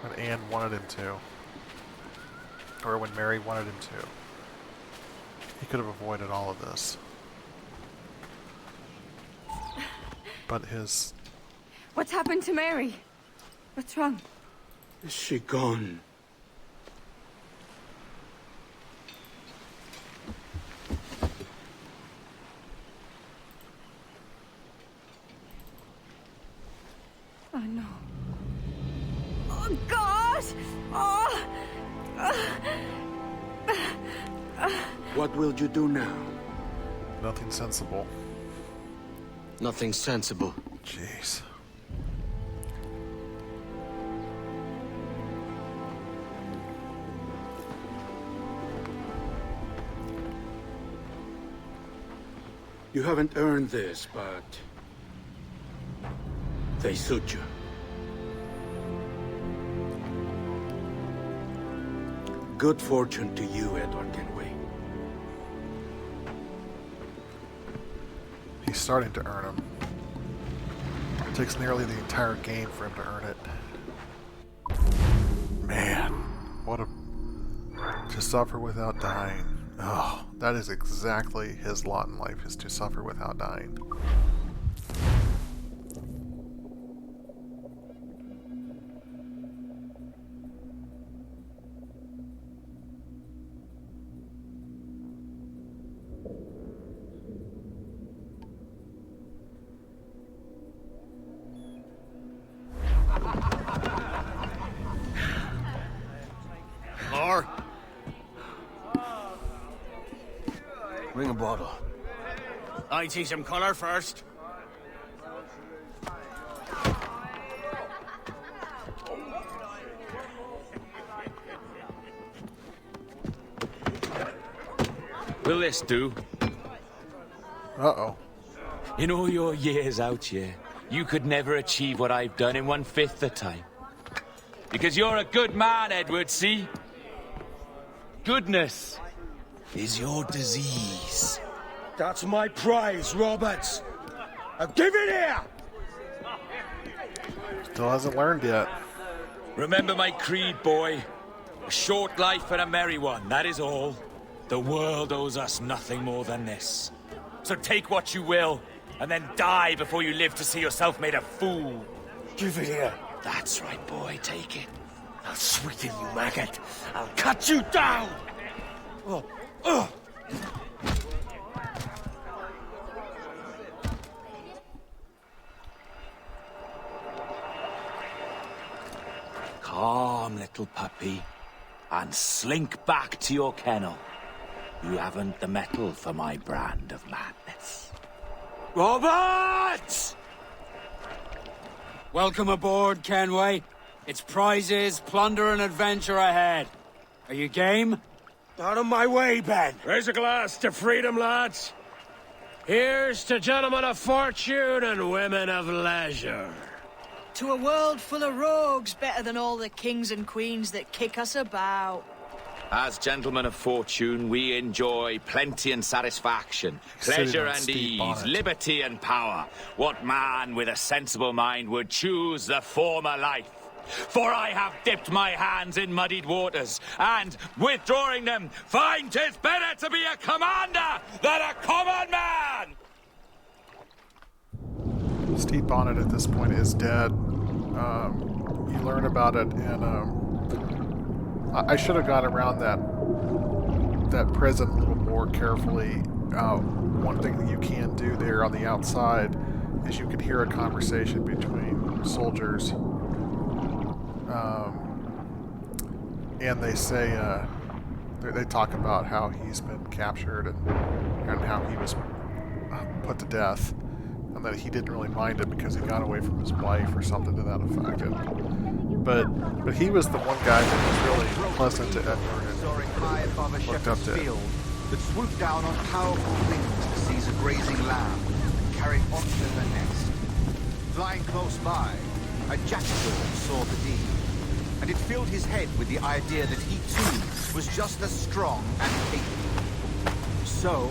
when Anne wanted him to, or when Mary wanted him to, he could have avoided all of this. But his... What's happened to Mary? What's wrong? Is she gone? Oh no. Oh God! Oh! What will you do now? Nothing sensible. Nothing sensible. Jeez. You haven't earned this, but they suit you. Good fortune to you, Edward Kenway. He's starting to earn them. It takes nearly the entire game for him to earn it. Man, what a... to suffer without dying. Oh, that is exactly his lot in life, is to suffer without dying. More? Bring a bottle. I see some color first. Will this do? Uh-oh. In all your years out here, you could never achieve what I've done in 1/5 the time. Because you're a good man, Edward, see? Goodness is your disease. That's my prize, Roberts. Now give it here! Still hasn't learned yet. Remember my creed, boy. A short life and a merry one, that is all. The world owes us nothing more than this. So take what you will, and then die before you live to see yourself made a fool. Give it here. That's right, boy, take it. I'll sweeten you, maggot. I'll cut you down! Oh. Calm, little puppy, and slink back to your kennel. You haven't the mettle for my brand of madness. Roberts! Welcome aboard, Kenway. It's prizes, plunder, and adventure ahead. Are you game? Out of my way, Ben. Raise a glass to freedom, lads. Here's to gentlemen of fortune and women of leisure. To a world full of rogues, better than all the kings and queens that kick us about. As gentlemen of fortune, we enjoy plenty and satisfaction, pleasure and ease, liberty and power. What man with a sensible mind would choose the former life? For I have dipped my hands in muddied waters, and, withdrawing them, find 'tis better to be a commander than a common man! Steve Bonnet at this point is dead. You learn about it in... I should have got around that prison a little more carefully. One thing that you can do there on the outside is you can hear a conversation between soldiers. And they say, they talk about how he's been captured and how he was put to death. And that he didn't really mind it because he got away from his wife or something to that effect. But he was the one guy that was really pleasant to Edward and looked up to. That swooped down on powerful wings to seize a grazing lamb and carry it off to the nest. Flying close by, a jackdaw saw the deed, and it filled his head with the idea that he too was just as strong and capable. So,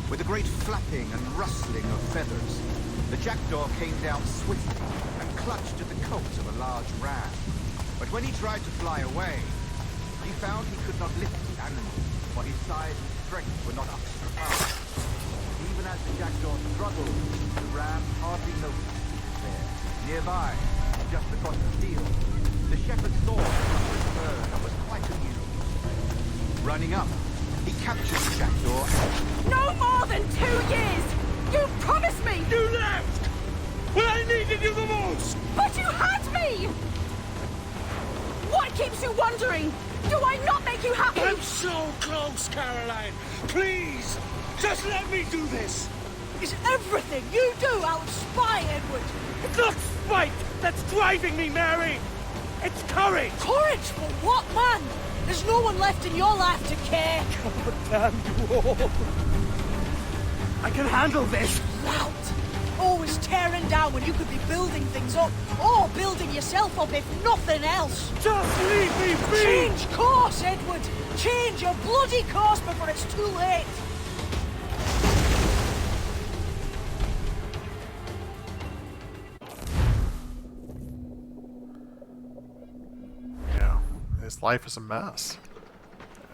with a great flapping and rustling of feathers, the jackdaw came down swiftly and clutched at the coat of a large ram. But when he tried to fly away, he found he could not lift the animal, for his size and strength were not up to the task. Even as the jackdaw struggled, the ram hardly noticed he was there. Nearby, just across the field, the shepherd saw the bird and was quite amused. Running up, he captured the jackdaw and... No more than 2 years! You promised me! You left! When I needed you the most! But you had me! What keeps you wondering? Do I not make you happy? I'm so close, Caroline! Please! Just let me do this! Is everything you do out spy, Edward? It's not spite that's driving me, Mary! It's courage! Courage for what, man? There's no one left in your life to care. God damn you all! I can handle this! Lout! Always tearing down when you could be building things up, or building yourself up if nothing else. Just leave me be! Change course, Edward! Change your bloody course before it's too late! Yeah, his life is a mess.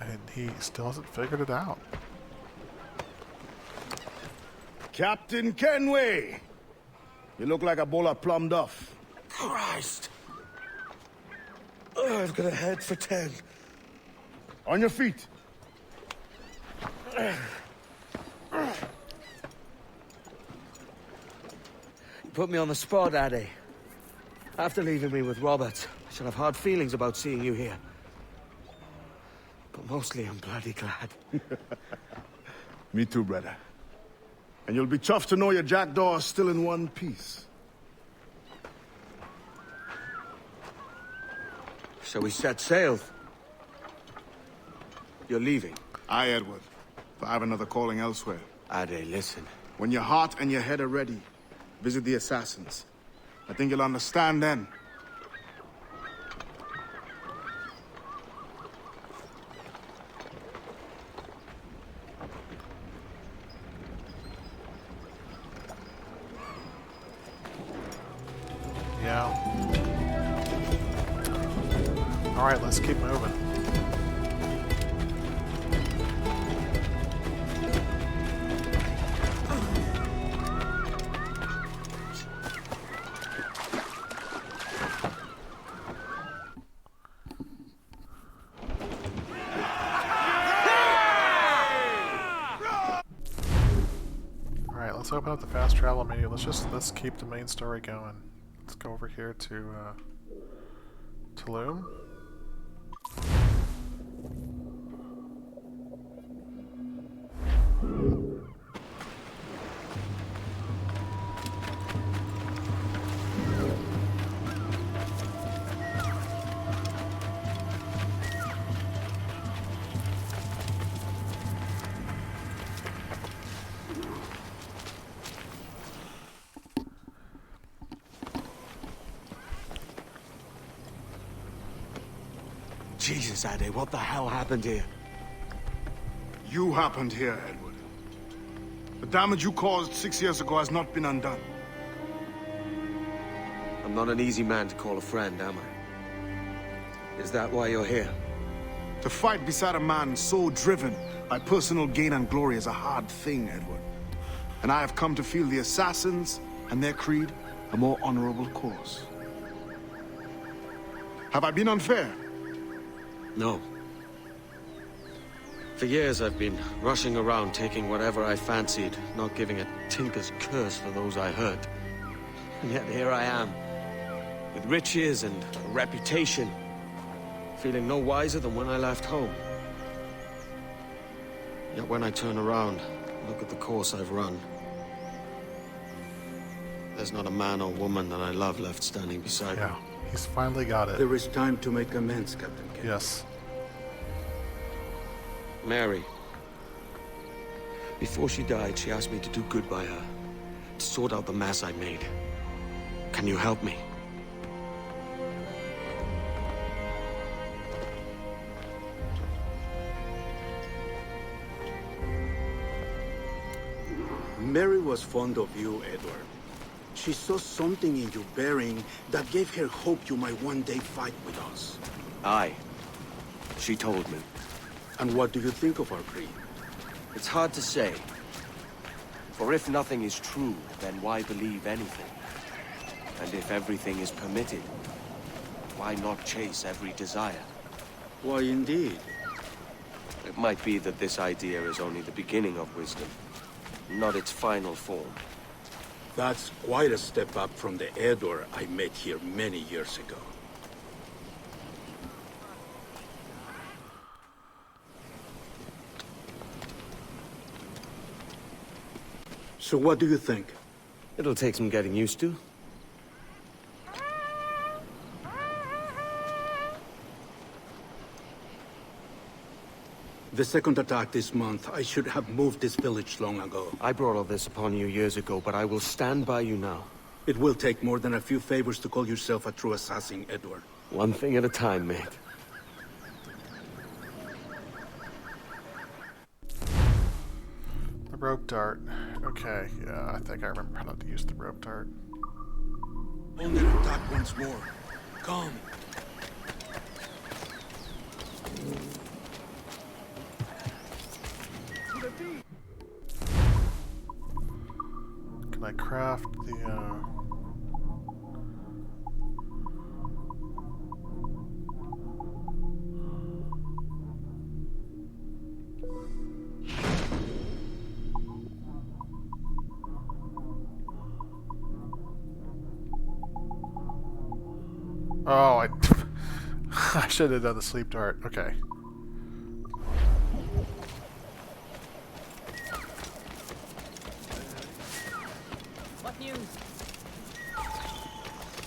And he still hasn't figured it out. Captain Kenway! You look like a bowl of plum duff. Christ! I've got a head for 10. On your feet. You put me on the spot, Addy. After leaving me with Robert, I shall have hard feelings about seeing you here. But mostly I'm bloody glad. Me too, brother. And you'll be chuffed to know your jackdaw is still in one piece. So we set sail. You're leaving? Aye, Edward. But I have another calling elsewhere. Ade, listen. When your heart and your head are ready, visit the assassins. I think you'll understand then. Yeah. Alright, let's keep moving. Alright, let's open up the fast travel menu. Let's keep the main story going. Let's go over here to Tulum. Jesus, Ade, what the hell happened here? You happened here, Edward. The damage you caused 6 years ago has not been undone. I'm not an easy man to call a friend, am I? Is that why you're here? To fight beside a man so driven by personal gain and glory is a hard thing, Edward. And I have come to feel the assassins and their creed a more honorable cause. Have I been unfair? No. For years I've been rushing around taking whatever I fancied, not giving a tinker's curse for those I hurt. And yet here I am, with riches and a reputation, feeling no wiser than when I left home. Yet when I turn around, look at the course I've run. There's not a man or woman that I love left standing beside me. He's finally got it. There is time to make amends, Captain Kent. Yes. Mary. Before she died, she asked me to do good by her. To sort out the mess I made. Can you help me? Mary was fond of you, Edward. She saw something in your bearing that gave her hope you might one day fight with us. Aye. She told me. And what do you think of our creed? It's hard to say. For if nothing is true, then why believe anything? And if everything is permitted, why not chase every desire? Why, indeed. It might be that this idea is only the beginning of wisdom, not its final form. That's quite a step up from the Edward I met here many years ago. So what do you think? It'll take some getting used to. The second attack this month, I should have moved this village long ago. I brought all this upon you years ago, but I will stand by you now. It will take more than a few favors to call yourself a true assassin, Edward. One thing at a time, mate. The rope dart. Okay, yeah, I think I remember how to use the rope dart. Only attack once more. Come. Can I craft the, Oh, I should have done the sleep dart. Okay. What news?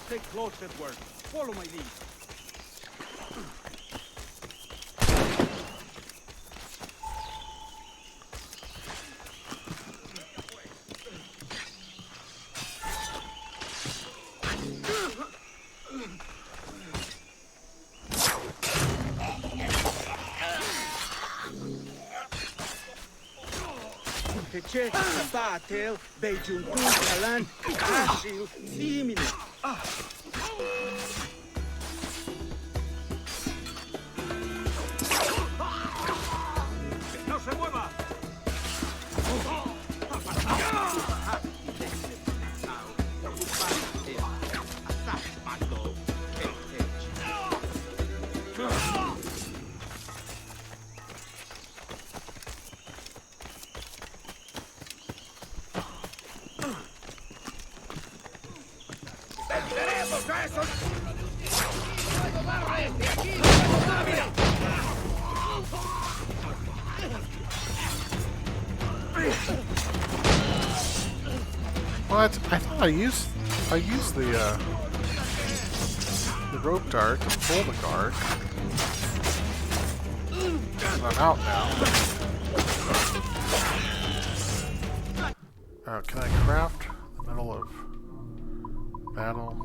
Stay close, Edward. Follow my lead. Pe ce sabatel, beigiun tuncalan, asil, simile. ¡No se mueva! ¡Venceremos a esos! ¡De aquí! What? I thought I used the rope dart to pull the guard. I'm out now. Can I craft in the middle of battle?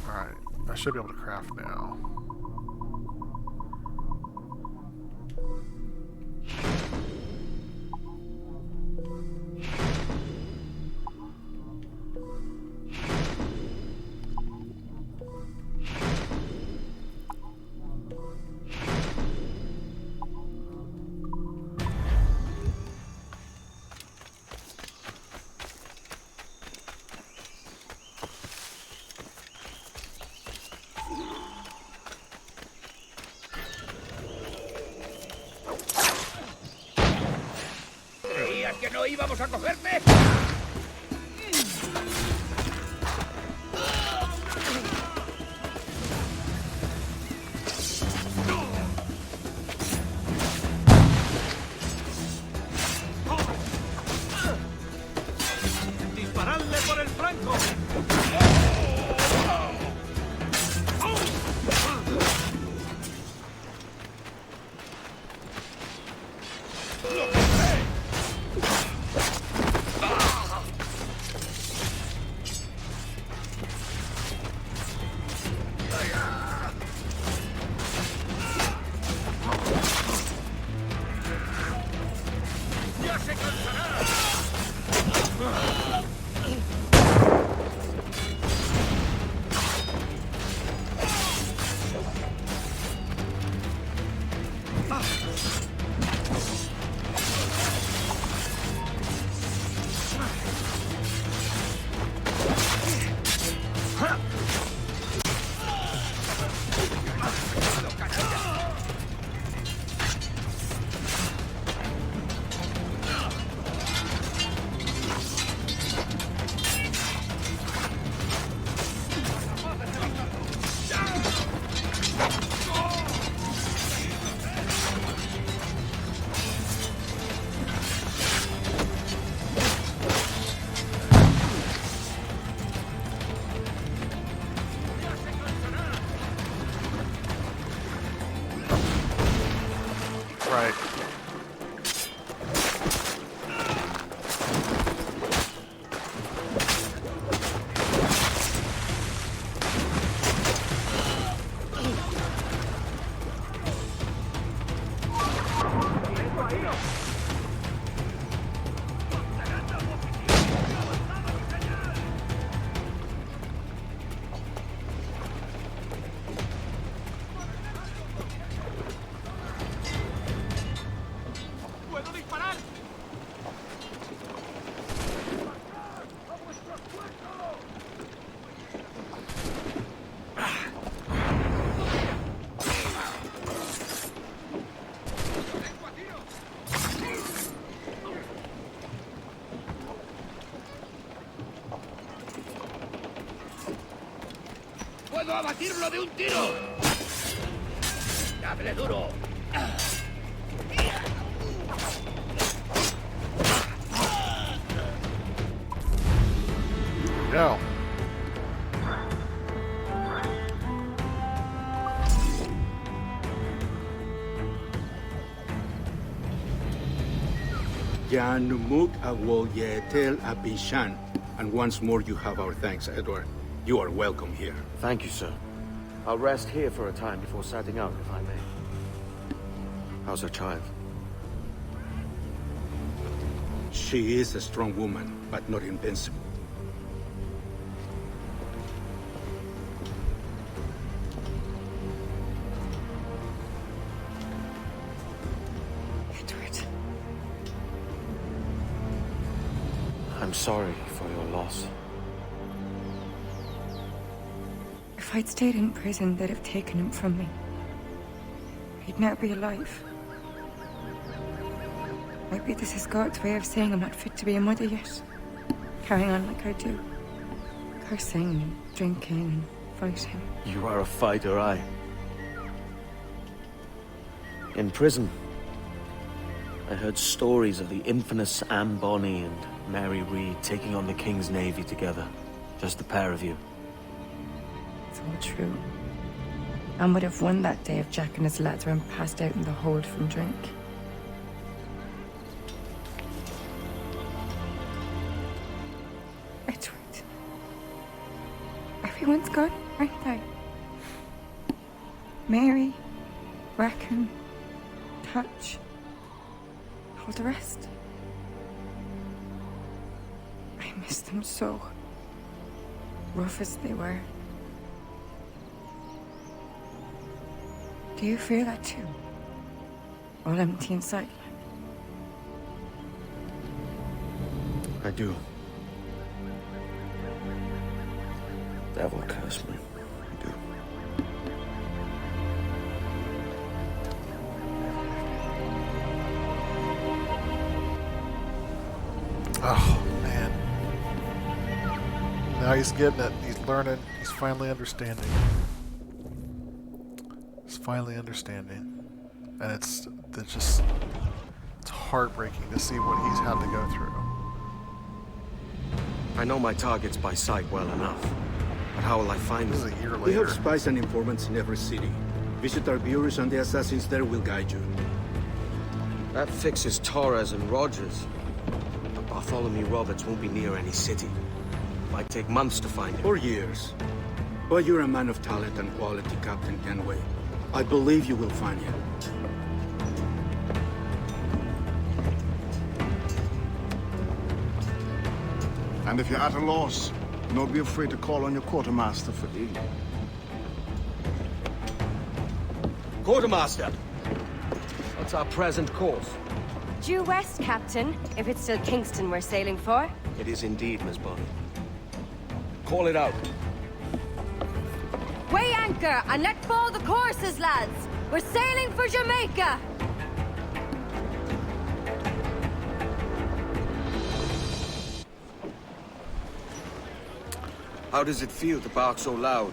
Alright, I should be able to craft now. ¿Creías que no íbamos a cogerte? ¡Disparadle por el flanco! ¡Ya se cansará! Right. ¡Puedo disparar! ¡Puedo abatirlo de un tiro! ¡Dale duro! Go. Jan Muk Awol Yetel Abishan. And once more you have our thanks, Edward. You are welcome here. Thank you, sir. I'll rest here for a time before setting out, if I may. How's her child? She is a strong woman, but not invincible. Edward. I'm sorry for your loss. If I'd stayed in prison, they'd have taken him from me. He'd now be alive. Maybe this is God's way of saying I'm not fit to be a mother yet. Carrying on like I do. Cursing and drinking and fighting. You are a fighter, aye. In prison, I heard stories of the infamous Anne Bonny and Mary Reed taking on the King's Navy together. Just the pair of you. It's all true. Anne would have won that day if Jack and his lads weren't passed out in the hold from drink. Edward. Everyone's gone, aren't they? Mary, Rackham, Touch, all the rest. I miss them so. Rough as they were. Do you feel that too? All empty inside? I do. Devil curse me. I do. Oh, man. Now he's getting it. He's learning. He's finally understanding. He's finally understanding. And it's heartbreaking to see what he's had to go through. I know my targets by sight well enough. But how will I find them? This is a year later. We have spies and informants in every city. Visit our bureaus and the assassins there will guide you. That fixes Torres and Rogers. But Bartholomew Roberts won't be near any city. Might take months to find him. Or years. But you're a man of talent and quality, Captain Kenway. I believe you will find him. And if you're at a loss, don't be afraid to call on your quartermaster for aid. Quartermaster! What's our present course? Due west, Captain, if it's still Kingston we're sailing for. It is indeed, Miss Bonny. Call it out. Weigh anchor and let fall the courses, lads! We're sailing for Jamaica! How does it feel to bark so loud?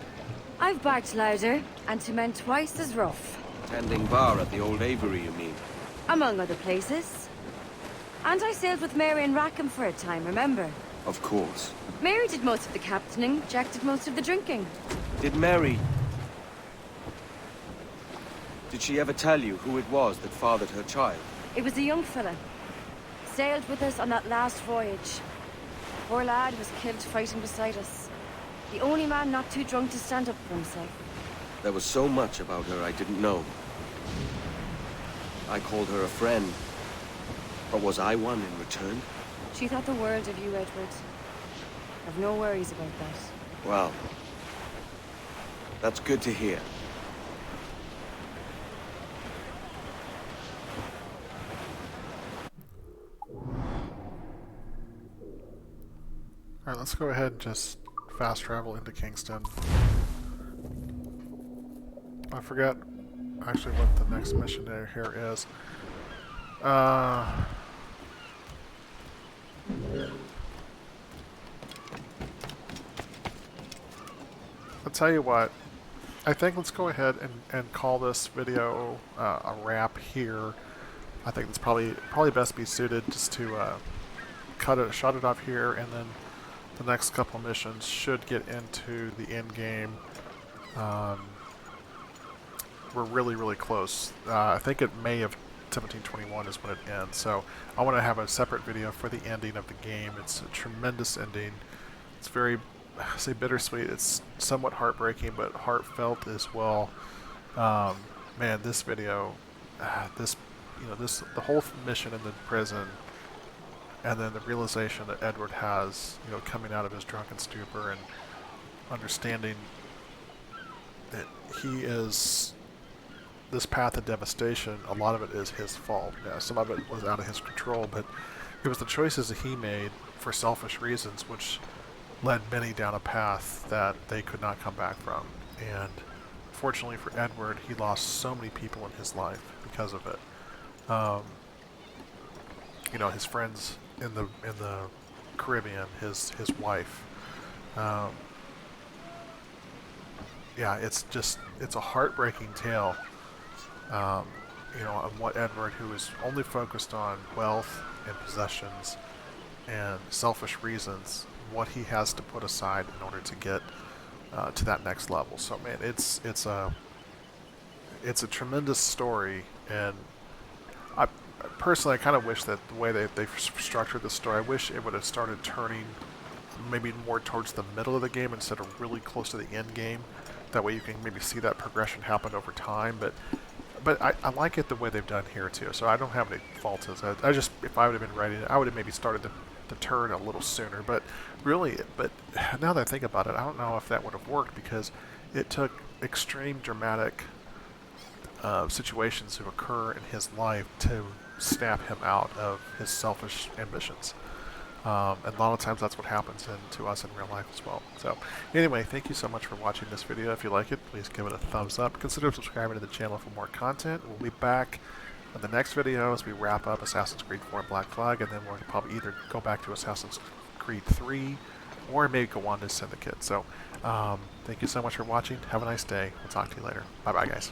I've barked louder, and to men twice as rough. Tending bar at the old Aviary, you mean? Among other places. And I sailed with Mary and Rackham for a time, remember? Of course. Mary did most of the captaining, Jack did most of the drinking. Did Mary... Did she ever tell you who it was that fathered her child? It was a young fella. Sailed with us on that last voyage. Poor lad was killed fighting beside us. The only man not too drunk to stand up for himself. There was so much about her I didn't know. I called her a friend. But was I one in return? She thought the world of you, Edward. I've no worries about that. Well, that's good to hear. Alright, let's go ahead and just fast travel into Kingston. I forgot actually what the next mission here is. I'll tell you what, I think let's go ahead and call this video a wrap here. I think it's probably best be suited just to shut it off here, and then the next couple missions should get into the end game. We're really close. I think it may have 1721 is when it ends. So I want to have a separate video for the ending of the game. It's a tremendous ending. It's very, I say bittersweet. It's somewhat heartbreaking, but heartfelt as well. Man, this video, the whole mission in the prison, and then the realization that Edward has, coming out of his drunken stupor and understanding that he is this path of devastation. A lot of it is his fault. Yeah, some of it was out of his control, but it was the choices that he made for selfish reasons, which led many down a path that they could not come back from. And fortunately for Edward, he lost so many people in his life because of it. His friends in the Caribbean, his wife. Yeah, it's a heartbreaking tale. On what Edward, who is only focused on wealth and possessions and selfish reasons, what he has to put aside in order to get to that next level. So man, it's a tremendous story, and I personally kind of wish that the way they've structured the story, I wish it would have started turning maybe more towards the middle of the game instead of really close to the end game. That way you can maybe see that progression happen over time, but I like it the way they've done here too, so I don't have any faults as it. If I would have been writing it, I would have maybe started the turn a little sooner, but now that I think about it, I don't know if that would have worked, because it took extreme dramatic situations to occur in his life to snap him out of his selfish ambitions. And a lot of times that's what happens to us in real life as well. So anyway, thank you so much for watching this video. If you like it, please give it a thumbs up. Consider subscribing to the channel for more content. We'll be back in the next video as we wrap up Assassin's Creed 4 Black Flag, and then we'll probably either go back to Assassin's Creed 3 or maybe go on to Syndicate. So thank you so much for watching. Have a nice day. We'll talk to you later. Bye bye, guys.